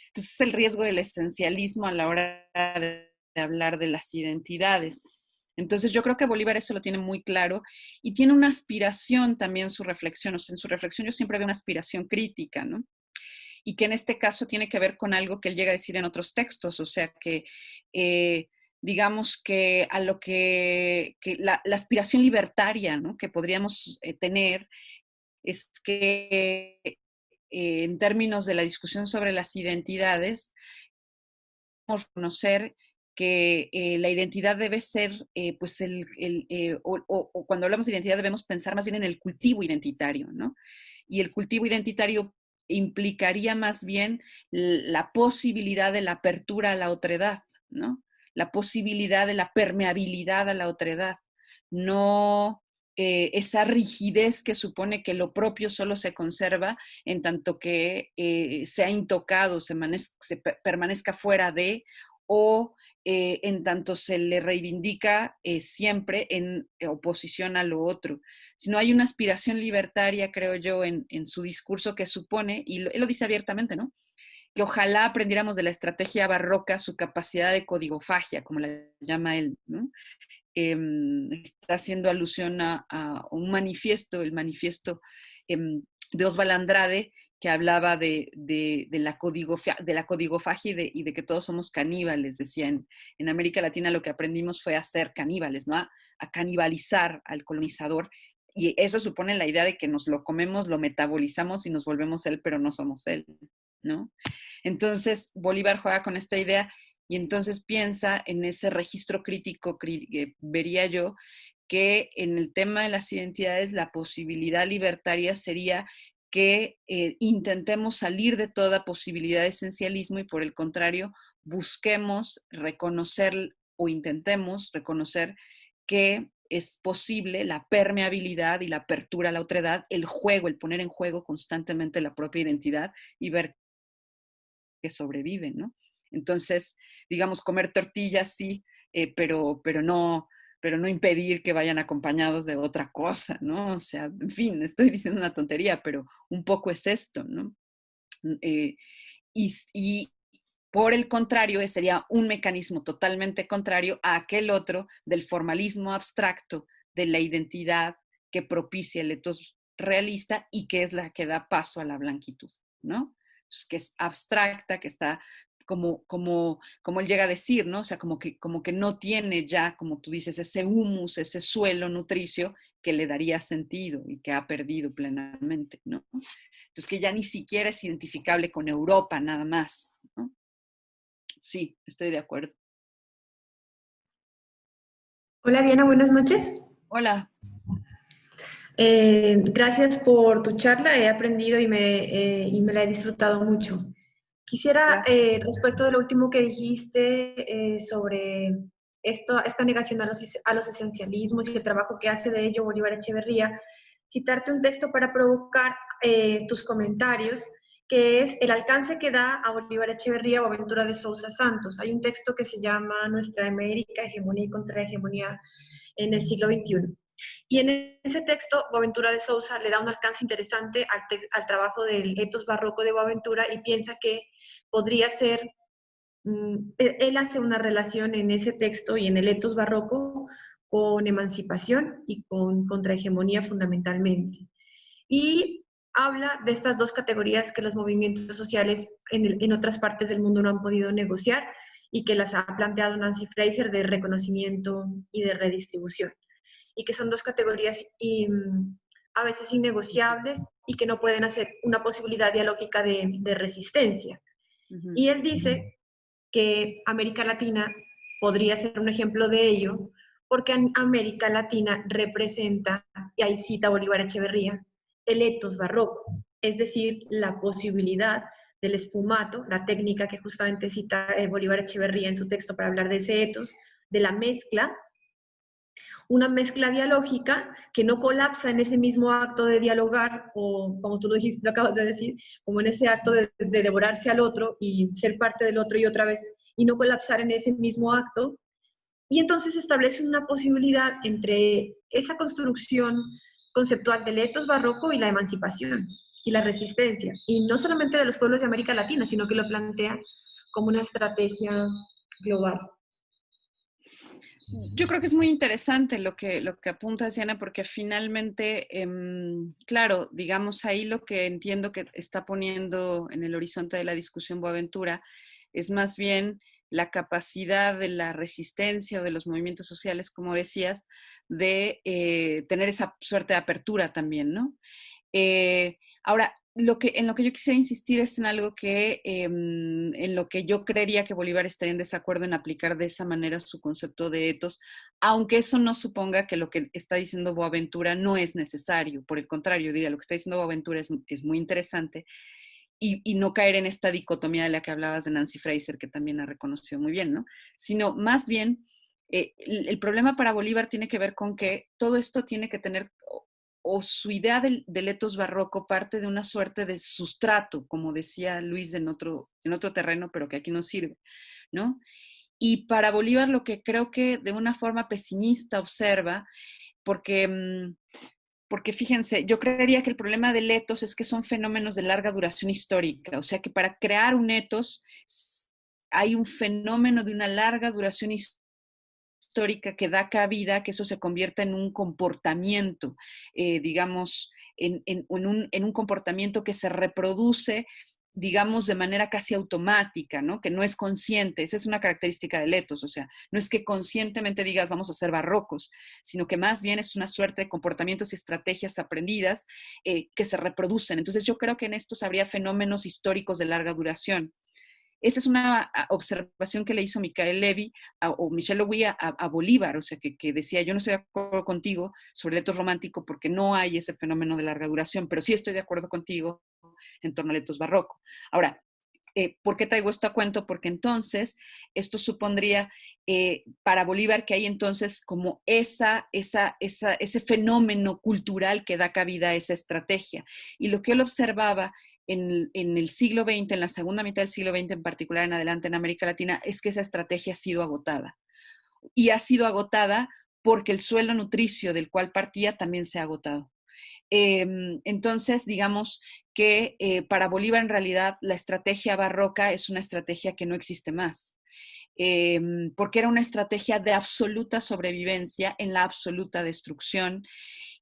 Entonces es el riesgo del esencialismo a la hora de hablar de las identidades. Entonces yo creo que Bolívar eso lo tiene muy claro y tiene una aspiración también su reflexión, o sea, en su reflexión yo siempre veo una aspiración crítica, ¿no? Y que en este caso tiene que ver con algo que él llega a decir en otros textos, o sea que digamos que a lo que la aspiración libertaria, ¿no? Que podríamos tener es que en términos de la discusión sobre las identidades, conocer que la identidad debe ser, pues, o cuando hablamos de identidad debemos pensar más bien en el cultivo identitario, ¿no? Y el cultivo identitario implicaría más bien la posibilidad de la apertura a la otredad, ¿no? La posibilidad de la permeabilidad a la otredad, no esa rigidez que supone que lo propio solo se conserva en tanto que sea intocado, se permanezca fuera de, o en tanto se le reivindica siempre en oposición a lo otro. Si no hay una aspiración libertaria, creo yo, en su discurso que supone, y él lo dice abiertamente, ¿no? Que ojalá aprendiéramos de la estrategia barroca su capacidad de codigofagia, como la llama él, ¿no? Está haciendo alusión a un manifiesto, el manifiesto de Osvaldo Andrade, que hablaba de la codigofagia y de que todos somos caníbales. Decía, en América Latina lo que aprendimos fue a ser caníbales, ¿no? A canibalizar al colonizador. Y eso supone la idea de que nos lo comemos, lo metabolizamos y nos volvemos él, pero no somos él, ¿no? Entonces, Bolívar juega con esta idea y entonces piensa en ese registro crítico, vería yo, que en el tema de las identidades la posibilidad libertaria sería que intentemos salir de toda posibilidad de esencialismo y por el contrario busquemos reconocer o intentemos reconocer que es posible la permeabilidad y la apertura a la otredad, el juego, el poner en juego constantemente la propia identidad y ver que sobreviven, ¿no? Entonces, digamos, comer tortillas sí, pero no impedir que vayan acompañados de otra cosa, ¿no? O sea, en fin, estoy diciendo una tontería, pero un poco es esto, ¿no? Eh, y por el contrario, sería un mecanismo totalmente contrario a aquel otro del formalismo abstracto de la identidad que propicia el etos realista y que es la que da paso a la blanquitud, ¿no? Entonces, que es abstracta, que está como él llega a decir, ¿no? O sea, como que no tiene ya, como tú dices, ese humus, ese suelo nutricio que le daría sentido y que ha perdido plenamente, ¿no? Entonces, que ya ni siquiera es identificable con Europa, nada más, ¿no? Sí, estoy de acuerdo. Hola Diana, buenas noches. Hola. Gracias por tu charla, he aprendido y me la he disfrutado mucho. Quisiera, respecto de lo último que dijiste sobre esta negación a los esencialismos y el trabajo que hace de ello Bolívar Echeverría, citarte un texto para provocar tus comentarios, que es el alcance que da a Bolívar Echeverría Boaventura de Sousa Santos. Hay un texto que se llama Nuestra América, hegemonía y contrahegemonía en el siglo XXI. Y en ese texto, Boaventura de Sousa le da un alcance interesante al trabajo del etos barroco de Boaventura y piensa que podría ser, él hace una relación en ese texto y en el etos barroco con emancipación y con contrahegemonía fundamentalmente. Y habla de estas dos categorías que los movimientos sociales en otras partes del mundo no han podido negociar y que las ha planteado Nancy Fraser, de reconocimiento y de redistribución. Y que son dos categorías a veces innegociables y que no pueden hacer una posibilidad dialógica de resistencia. Y él dice que América Latina podría ser un ejemplo de ello, porque América Latina representa, y ahí cita Bolívar Echeverría, el etos barroco, es decir, la posibilidad del esfumato, la técnica que justamente cita Bolívar Echeverría en su texto para hablar de ese etos, de la mezcla, una mezcla dialógica que no colapsa en ese mismo acto de dialogar, o como tú lo dijiste, lo acabas de decir, como en ese acto de devorarse al otro y ser parte del otro y otra vez, y no colapsar en ese mismo acto. Y entonces establece una posibilidad entre esa construcción conceptual del etos barroco y la emancipación y la resistencia, y no solamente de los pueblos de América Latina, sino que lo plantea como una estrategia global. Yo creo que es muy interesante lo que apunta Diana, porque finalmente, claro, digamos ahí lo que entiendo que está poniendo en el horizonte de la discusión Boaventura es más bien la capacidad de la resistencia o de los movimientos sociales, como decías, de tener esa suerte de apertura también, ¿no? Ahora, en lo que yo quisiera insistir es en algo que, en lo que yo creería que Bolívar estaría en desacuerdo en aplicar de esa manera su concepto de etos, aunque eso no suponga que lo que está diciendo Boaventura no es necesario. Por el contrario, diría, lo que está diciendo Boaventura es muy interesante y no caer en esta dicotomía de la que hablabas de Nancy Fraser, que también ha reconocido muy bien, ¿no? Sino más bien, el problema para Bolívar tiene que ver con que todo esto tiene que tener, o su idea del etos barroco parte de una suerte de sustrato, como decía Luis en otro terreno, pero que aquí no sirve, ¿no? Y para Bolívar lo que creo que de una forma pesimista observa, porque fíjense, yo creería que el problema del etos es que son fenómenos de larga duración histórica, o sea que para crear un etos hay un fenómeno de una larga duración histórica que da cabida, que eso se convierta en un comportamiento, digamos, en un comportamiento que se reproduce, digamos, de manera casi automática, ¿no? Que no es consciente. Esa es una característica del etos, o sea, no es que conscientemente digas vamos a ser barrocos, sino que más bien es una suerte de comportamientos y estrategias aprendidas que se reproducen. Entonces yo creo que en estos habría fenómenos históricos de larga duración. Esa es una observación que le hizo Michael Levy o Michel Logui a Bolívar, o sea, que decía, yo no estoy de acuerdo contigo sobre el etos romántico porque no hay ese fenómeno de larga duración, pero sí estoy de acuerdo contigo en torno al etos barroco. Ahora, ¿por qué traigo esto a cuento? Porque entonces esto supondría para Bolívar que hay entonces como ese fenómeno cultural que da cabida a esa estrategia. Y lo que él observaba en el siglo XX, en la segunda mitad del siglo XX en particular en adelante en América Latina, es que esa estrategia ha sido agotada. Y ha sido agotada porque el suelo nutricio del cual partía también se ha agotado. Entonces, digamos que para Bolívar en realidad la estrategia barroca es una estrategia que no existe más. porque era una estrategia de absoluta sobrevivencia en la absoluta destrucción.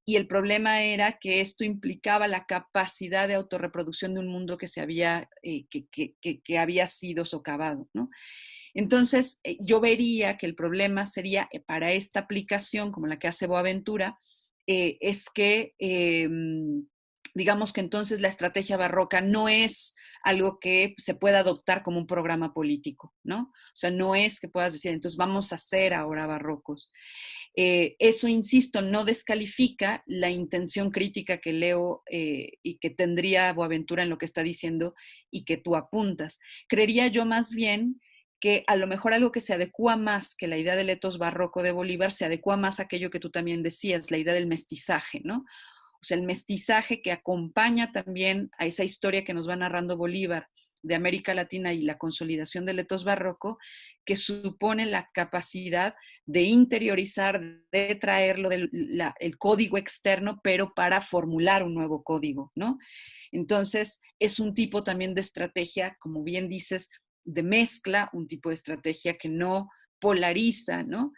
Y el problema era que esto implicaba la capacidad de autorreproducción de un mundo que, que había sido socavado, ¿no? Entonces, yo vería que el problema sería para esta aplicación, como la que hace Boaventura, es que, digamos que entonces la estrategia barroca no es algo que se pueda adoptar como un programa político, ¿no? O sea, no es que puedas decir, entonces vamos a ser ahora barrocos. Eso, insisto, no descalifica la intención crítica que leo y que tendría Boaventura en lo que está diciendo y que tú apuntas. Creería yo más bien que a lo mejor algo que se adecua más que la idea del etos barroco de Bolívar, se adecua más a aquello que tú también decías, la idea del mestizaje, ¿no? O sea, el mestizaje que acompaña también a esa historia que nos va narrando Bolívar de América Latina y la consolidación del etos barroco, que supone la capacidad de interiorizar, de traerlo del el código externo, pero para formular un nuevo código, ¿no? Entonces, es un tipo también de estrategia, como bien dices, de mezcla, un tipo de estrategia que no polariza, ¿no?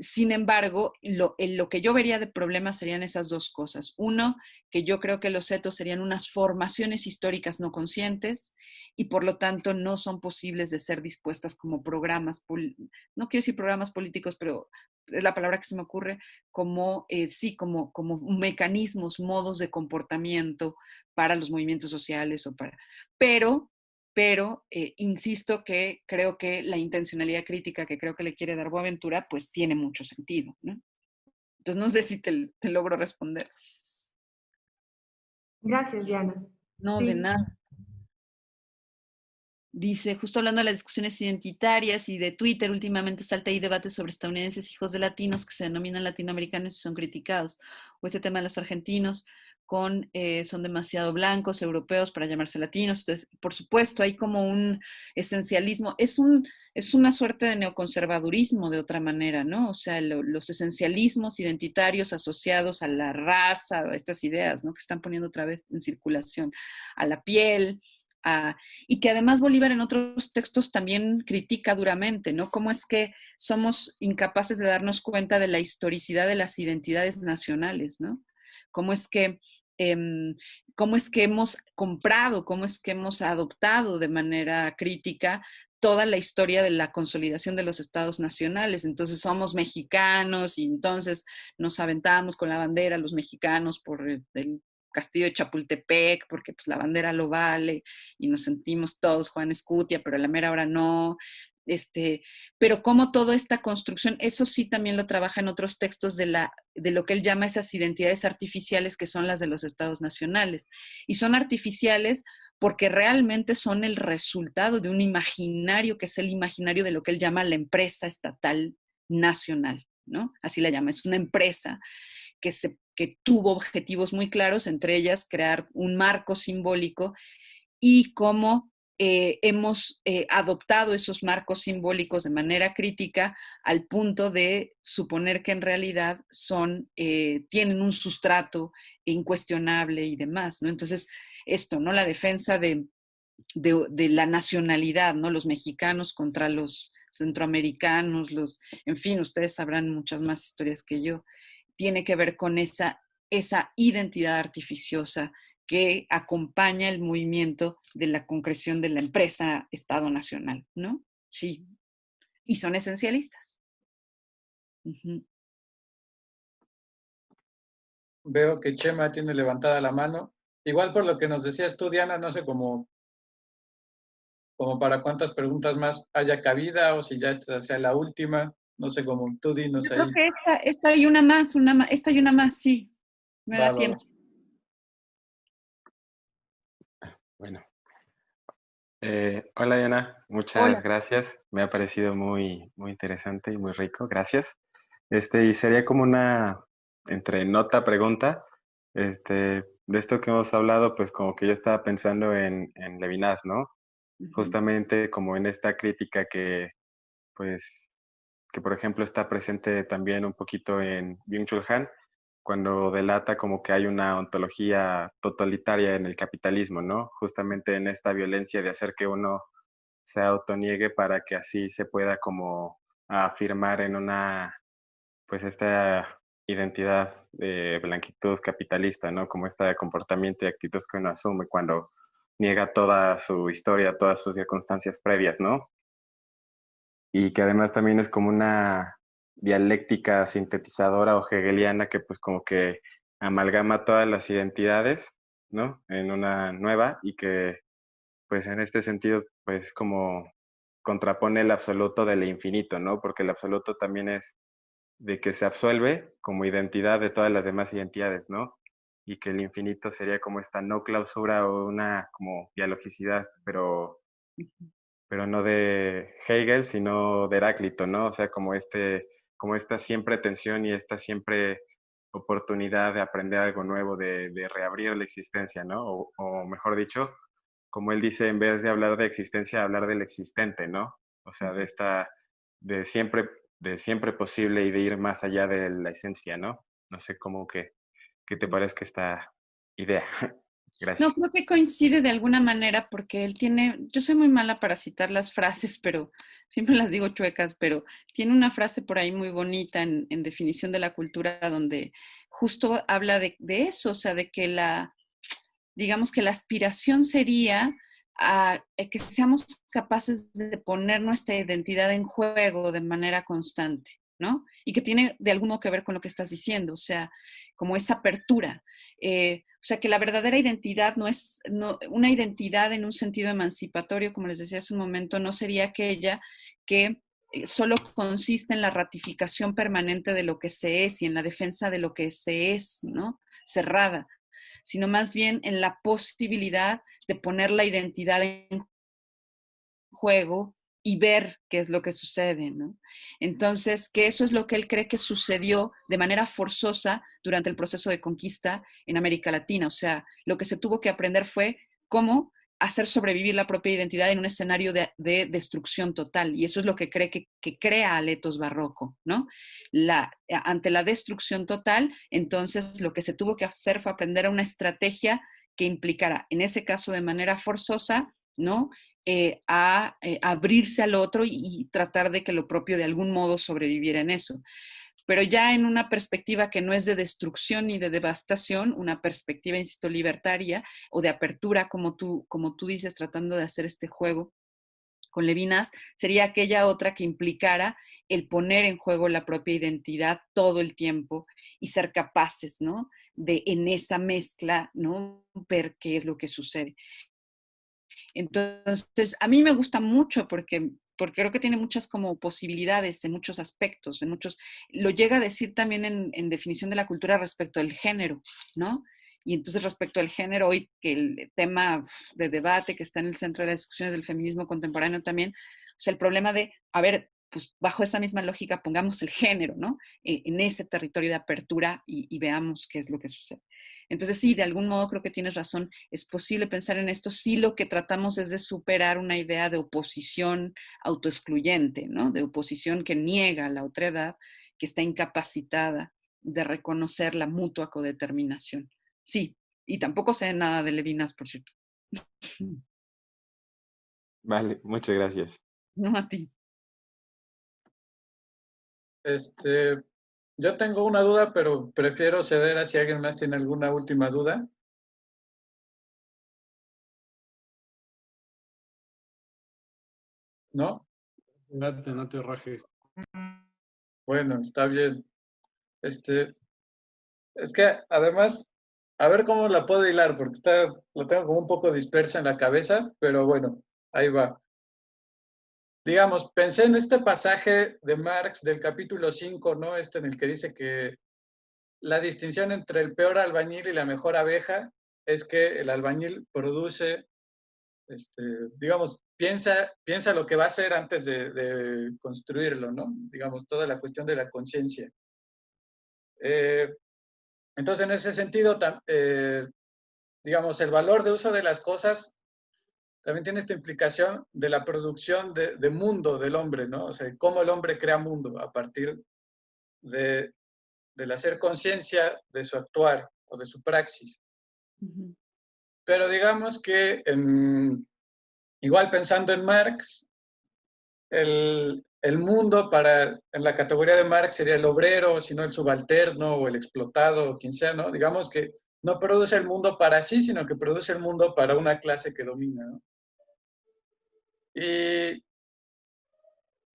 Sin embargo, lo que yo vería de problema serían esas dos cosas. Uno, que yo creo que los etos serían unas formaciones históricas no conscientes y por lo tanto no son posibles de ser dispuestas como programas, no quiero decir programas políticos, pero es la palabra que se me ocurre, como, sí, como mecanismos, modos de comportamiento para los movimientos sociales o para... Pero insisto que creo que la intencionalidad crítica que creo que le quiere dar Boaventura, pues tiene mucho sentido, ¿no? Entonces no sé si te logro responder. Gracias, Diana. No, de Sí. nada. Dice, justo hablando de las discusiones identitarias y de Twitter, últimamente salta ahí debate sobre estadounidenses hijos de latinos que se denominan latinoamericanos y son criticados. O este tema de los argentinos son demasiado blancos, europeos para llamarse latinos. Entonces, por supuesto, hay como un esencialismo. Es una suerte de neoconservadurismo de otra manera, ¿no? O sea, los esencialismos identitarios asociados a la raza, a estas ideas, ¿no? Que están poniendo otra vez en circulación, a la piel, y que además Bolívar en otros textos también critica duramente, ¿no? Cómo es que somos incapaces de darnos cuenta de la historicidad de las identidades nacionales, ¿no? Cómo es que, cómo es que hemos comprado, cómo es que hemos adoptado de manera crítica toda la historia de la consolidación de los estados nacionales. Entonces somos mexicanos y entonces nos aventamos con la bandera los mexicanos por el Castillo de Chapultepec, porque pues la bandera lo vale y nos sentimos todos Juan Escutia, pero a la mera hora no. Pero como toda esta construcción, eso sí también lo trabaja en otros textos de lo que él llama esas identidades artificiales que son las de los estados nacionales. Y son artificiales porque realmente son el resultado de un imaginario que es el imaginario de lo que él llama la empresa estatal nacional, ¿no? Así la llama, es una empresa que tuvo objetivos muy claros, entre ellas crear un marco simbólico y cómo hemos adoptado esos marcos simbólicos de manera crítica al punto de suponer que en realidad tienen un sustrato incuestionable y demás, ¿no? Entonces, esto, ¿no? La defensa de la nacionalidad, ¿no? Los mexicanos contra los centroamericanos, en fin, ustedes sabrán muchas más historias que yo, tiene que ver con esa identidad artificiosa que acompaña el movimiento de la concreción de la empresa Estado Nacional, ¿no? Sí, y son esencialistas. Uh-huh. Veo que Chema tiene levantada la mano. Igual por lo que nos decías tú, Diana, no sé cómo para cuántas preguntas más haya cabida o si ya esta sea la última. No sé cómo tú dinos Yo ahí. creo que esta y una más, esta y una más, sí. Me da tiempo. Bueno. Hola Diana, muchas gracias. Me ha parecido muy, muy interesante y muy rico. Gracias. Y sería como una entre nota pregunta. De esto que hemos hablado, pues como que yo estaba pensando en Levinas, ¿no? Uh-huh. Justamente como en esta crítica que, pues, que por ejemplo está presente también un poquito en Byung-Chul Han, cuando delata como que hay una ontología totalitaria en el capitalismo, ¿no? Justamente en esta violencia de hacer que uno se autoniegue para que así se pueda como afirmar en una, pues esta identidad de blanquitud capitalista, ¿no? Como este comportamiento y actitud que uno asume cuando niega toda su historia, todas sus circunstancias previas, ¿no? Y que además también es como una dialéctica sintetizadora o hegeliana que pues como que amalgama todas las identidades, ¿no? En una nueva y que pues en este sentido pues como contrapone el absoluto del infinito, ¿no? Porque el absoluto también es de que se absuelve como identidad de todas las demás identidades, ¿no? Y que el infinito sería como esta no clausura o una como dialogicidad, pero no de Hegel, sino de Heráclito, ¿no? O sea, como esta siempre tensión y esta siempre oportunidad de aprender algo nuevo, de reabrir la existencia, ¿no? O mejor dicho, como él dice, en vez de hablar de existencia, hablar del existente, ¿no? O sea, de siempre, de siempre posible y de ir más allá de la esencia, ¿no? No sé cómo que te parezca esta idea. No, Gracias. creo que coincide de alguna manera porque él tiene, yo soy muy mala para citar las frases, pero siempre las digo chuecas, pero tiene una frase por ahí muy bonita en definición de la cultura donde justo habla de eso, o sea, de que digamos que la aspiración sería a que seamos capaces de poner nuestra identidad en juego de manera constante, ¿no? Y que tiene de algún modo que ver con lo que estás diciendo, o sea, como esa apertura. O sea, que la verdadera identidad no es una identidad en un sentido emancipatorio, como les decía hace un momento, no sería aquella que solo consiste en la ratificación permanente de lo que se es y en la defensa de lo que se es, ¿no? Cerrada, sino más bien en la posibilidad de poner la identidad en juego y ver qué es lo que sucede, ¿no? Entonces, que eso es lo que él cree que sucedió de manera forzosa durante el proceso de conquista en América Latina. O sea, lo que se tuvo que aprender fue cómo hacer sobrevivir la propia identidad en un escenario de destrucción total. Y eso es lo que cree que crea Aletos Barroco, ¿no? Ante la destrucción total, entonces lo que se tuvo que hacer fue aprender una estrategia que implicara, en ese caso de manera forzosa, ¿no? A abrirse al otro y tratar de que lo propio de algún modo sobreviviera en eso. Pero ya en una perspectiva que no es de destrucción ni de devastación, una perspectiva, insisto, libertaria o de apertura, como tú dices, tratando de hacer este juego con Levinas, sería aquella otra que implicara el poner en juego la propia identidad todo el tiempo y ser capaces, ¿no? De en esa mezcla, ¿no? Ver qué es lo que sucede. Entonces, a mí me gusta mucho porque creo que tiene muchas como posibilidades en muchos aspectos, lo llega a decir también en definición de la cultura respecto al género, ¿no? Y entonces respecto al género, hoy que el tema de debate que está en el centro de las discusiones del feminismo contemporáneo también, o sea, el problema de, a ver, pues bajo esa misma lógica pongamos el género, ¿no? En ese territorio de apertura y veamos qué es lo que sucede. Entonces, sí, de algún modo creo que tienes razón, es posible pensar en esto si lo que tratamos es de superar una idea de oposición autoexcluyente, ¿no? De oposición que niega la otredad, que está incapacitada de reconocer la mutua codeterminación. Sí, y tampoco sé nada de Levinas, por cierto. Vale, muchas gracias. No a ti. Yo tengo una duda, pero prefiero ceder a si alguien más tiene alguna última duda. ¿No? No te rajes. Bueno, está bien. Es que además, a ver cómo la puedo hilar, porque la tengo como un poco dispersa en la cabeza, pero bueno, ahí va. Digamos, pensé en este pasaje de Marx del capítulo 5, ¿no? En el que dice que la distinción entre el peor albañil y la mejor abeja es que el albañil produce, digamos, piensa lo que va a hacer antes de construirlo, ¿no? Digamos, toda la cuestión de la conciencia. Entonces, en ese sentido, digamos, el valor de uso de las cosas también tiene esta implicación de la producción de mundo del hombre, ¿no? O sea, cómo el hombre crea mundo a partir del hacer conciencia de su actuar o de su praxis. Pero digamos que igual pensando en Marx, el mundo en la categoría de Marx sería el obrero, sino el subalterno o el explotado, o quien sea, ¿no? Digamos que no produce el mundo para sí, sino que produce el mundo para una clase que domina, ¿no? Y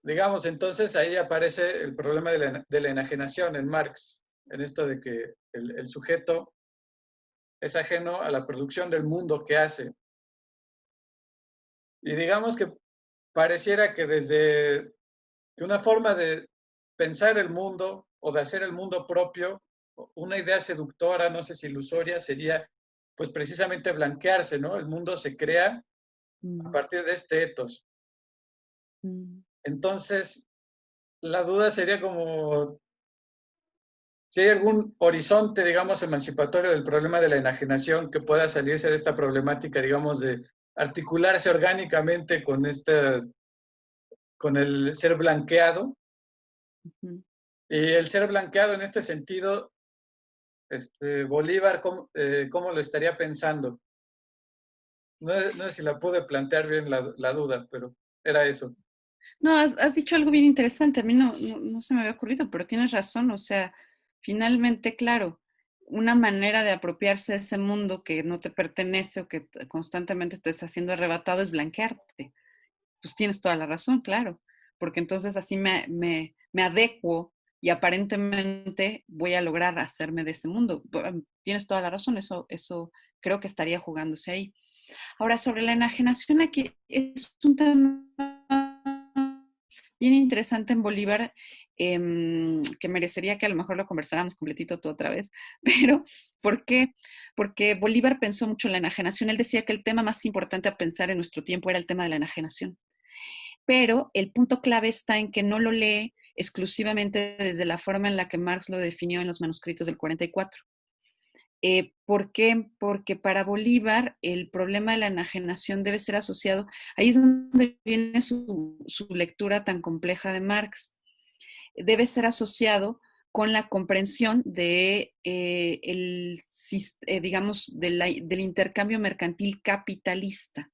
digamos, entonces ahí aparece el problema de la enajenación en Marx, en esto de que el sujeto es ajeno a la producción del mundo que hace. Y digamos que pareciera que desde que una forma de pensar el mundo o de hacer el mundo propio, una idea seductora, no sé si ilusoria, sería pues precisamente blanquearse, ¿no? El mundo se crea a partir de este etos. Entonces, la duda sería como si hay algún horizonte, digamos, emancipatorio del problema de la enajenación que pueda salirse de esta problemática, digamos, de articularse orgánicamente con el ser blanqueado. Y el ser blanqueado en este sentido, Bolívar, ¿cómo lo estaría pensando? No sé si la pude plantear bien la duda, pero era eso. No, has dicho algo bien interesante. A mí no se me había ocurrido, pero tienes razón. O sea, finalmente, claro, una manera de apropiarse de ese mundo que no te pertenece o que constantemente estés haciendo arrebatado es blanquearte. Pues tienes toda la razón, claro, porque entonces así me adecuo y aparentemente voy a lograr hacerme de ese mundo. Tienes toda la razón, eso creo que estaría jugándose ahí. Ahora, sobre la enajenación, aquí es un tema bien interesante en Bolívar, que merecería que a lo mejor lo conversáramos completito todo otra vez, pero ¿por qué? Porque Bolívar pensó mucho en la enajenación. Él decía que el tema más importante a pensar en nuestro tiempo era el tema de la enajenación. Pero el punto clave está en que no lo lee exclusivamente desde la forma en la que Marx lo definió en los manuscritos del 44. ¿Por qué? Porque para Bolívar el problema de la enajenación debe ser asociado, ahí es donde viene su lectura tan compleja de Marx, debe ser asociado con la comprensión de, digamos, del intercambio mercantil capitalista.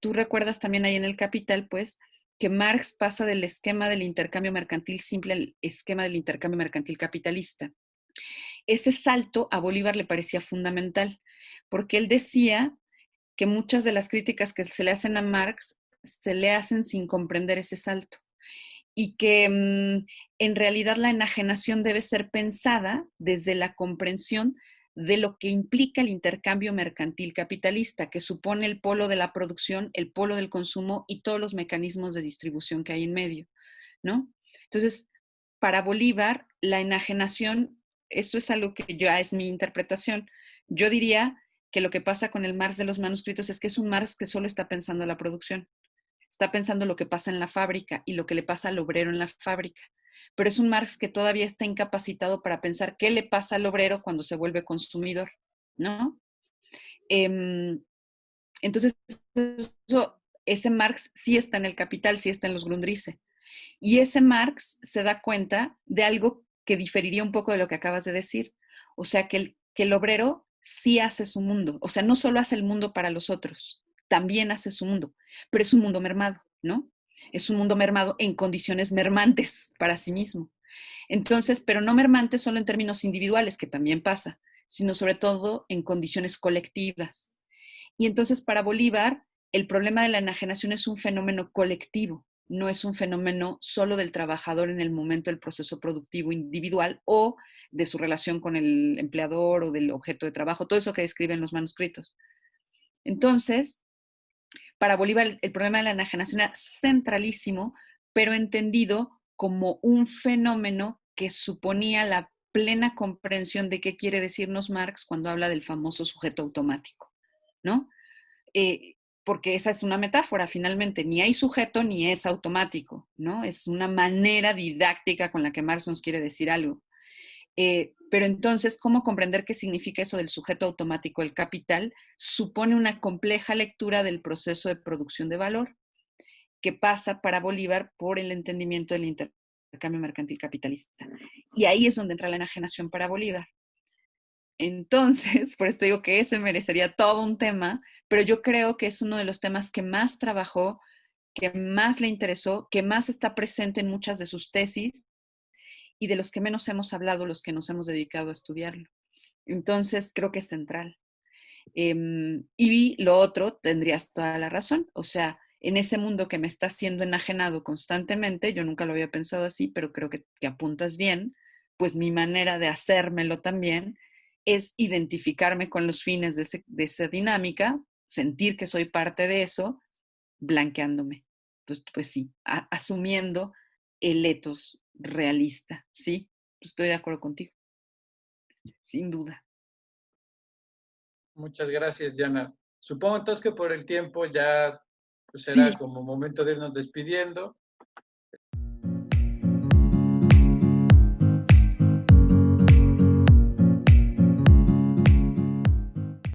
Tú recuerdas también ahí en el Capital, pues, que Marx pasa del esquema del intercambio mercantil simple al esquema del intercambio mercantil capitalista. Ese salto a Bolívar le parecía fundamental, porque él decía que muchas de las críticas que se le hacen a Marx se le hacen sin comprender ese salto y que en realidad la enajenación debe ser pensada desde la comprensión de lo que implica el intercambio mercantil capitalista, que supone el polo de la producción, el polo del consumo y todos los mecanismos de distribución que hay en medio, ¿no? Entonces, para Bolívar, la enajenación, eso es algo que ya es mi interpretación. Yo diría que lo que pasa con el Marx de los manuscritos es que es un Marx que solo está pensando la producción. Está pensando lo que pasa en la fábrica y lo que le pasa al obrero en la fábrica. Pero es un Marx que todavía está incapacitado para pensar qué le pasa al obrero cuando se vuelve consumidor, ¿no? Entonces, ese Marx sí está en el Capital, sí está en los Grundrisse. Y ese Marx se da cuenta de algo que diferiría un poco de lo que acabas de decir. O sea, que el obrero sí hace su mundo. O sea, no solo hace el mundo para los otros, también hace su mundo, pero es un mundo mermado, ¿no? Es un mundo mermado en condiciones mermantes para sí mismo. Entonces, pero no mermantes solo en términos individuales, que también pasa, sino sobre todo en condiciones colectivas. Y entonces para Bolívar, el problema de la enajenación es un fenómeno colectivo, no es un fenómeno solo del trabajador en el momento del proceso productivo individual o de su relación con el empleador o del objeto de trabajo, todo eso que describen los manuscritos. Entonces, para Bolívar el problema de la enajenación era centralísimo, pero entendido como un fenómeno que suponía la plena comprensión de qué quiere decirnos Marx cuando habla del famoso sujeto automático, ¿no? Porque esa es una metáfora, finalmente, ni hay sujeto ni es automático, ¿no? Es una manera didáctica con la que Marx nos quiere decir algo. Pero entonces, ¿cómo comprender qué significa eso del sujeto automático? El capital supone una compleja lectura del proceso de producción de valor que pasa para Bolívar por el entendimiento del intercambio mercantil capitalista. Y ahí es donde entra la enajenación para Bolívar. Entonces, por esto digo que ese merecería todo un tema, pero yo creo que es uno de los temas que más trabajó, que más le interesó, que más está presente en muchas de sus tesis y de los que menos hemos hablado, los que nos hemos dedicado a estudiarlo. Entonces, creo que es central. Y lo otro, tendrías toda la razón. O sea, en ese mundo que me está siendo enajenado constantemente, yo nunca lo había pensado así, pero creo que apuntas bien, pues mi manera de hacérmelo también es identificarme con los fines de esa dinámica, sentir que soy parte de eso, blanqueándome. Pues sí, asumiendo el etos realista, ¿sí? Pues estoy de acuerdo contigo, sin duda. Muchas gracias, Diana. Supongo entonces que por el tiempo ya pues, será Sí, como momento de irnos despidiendo.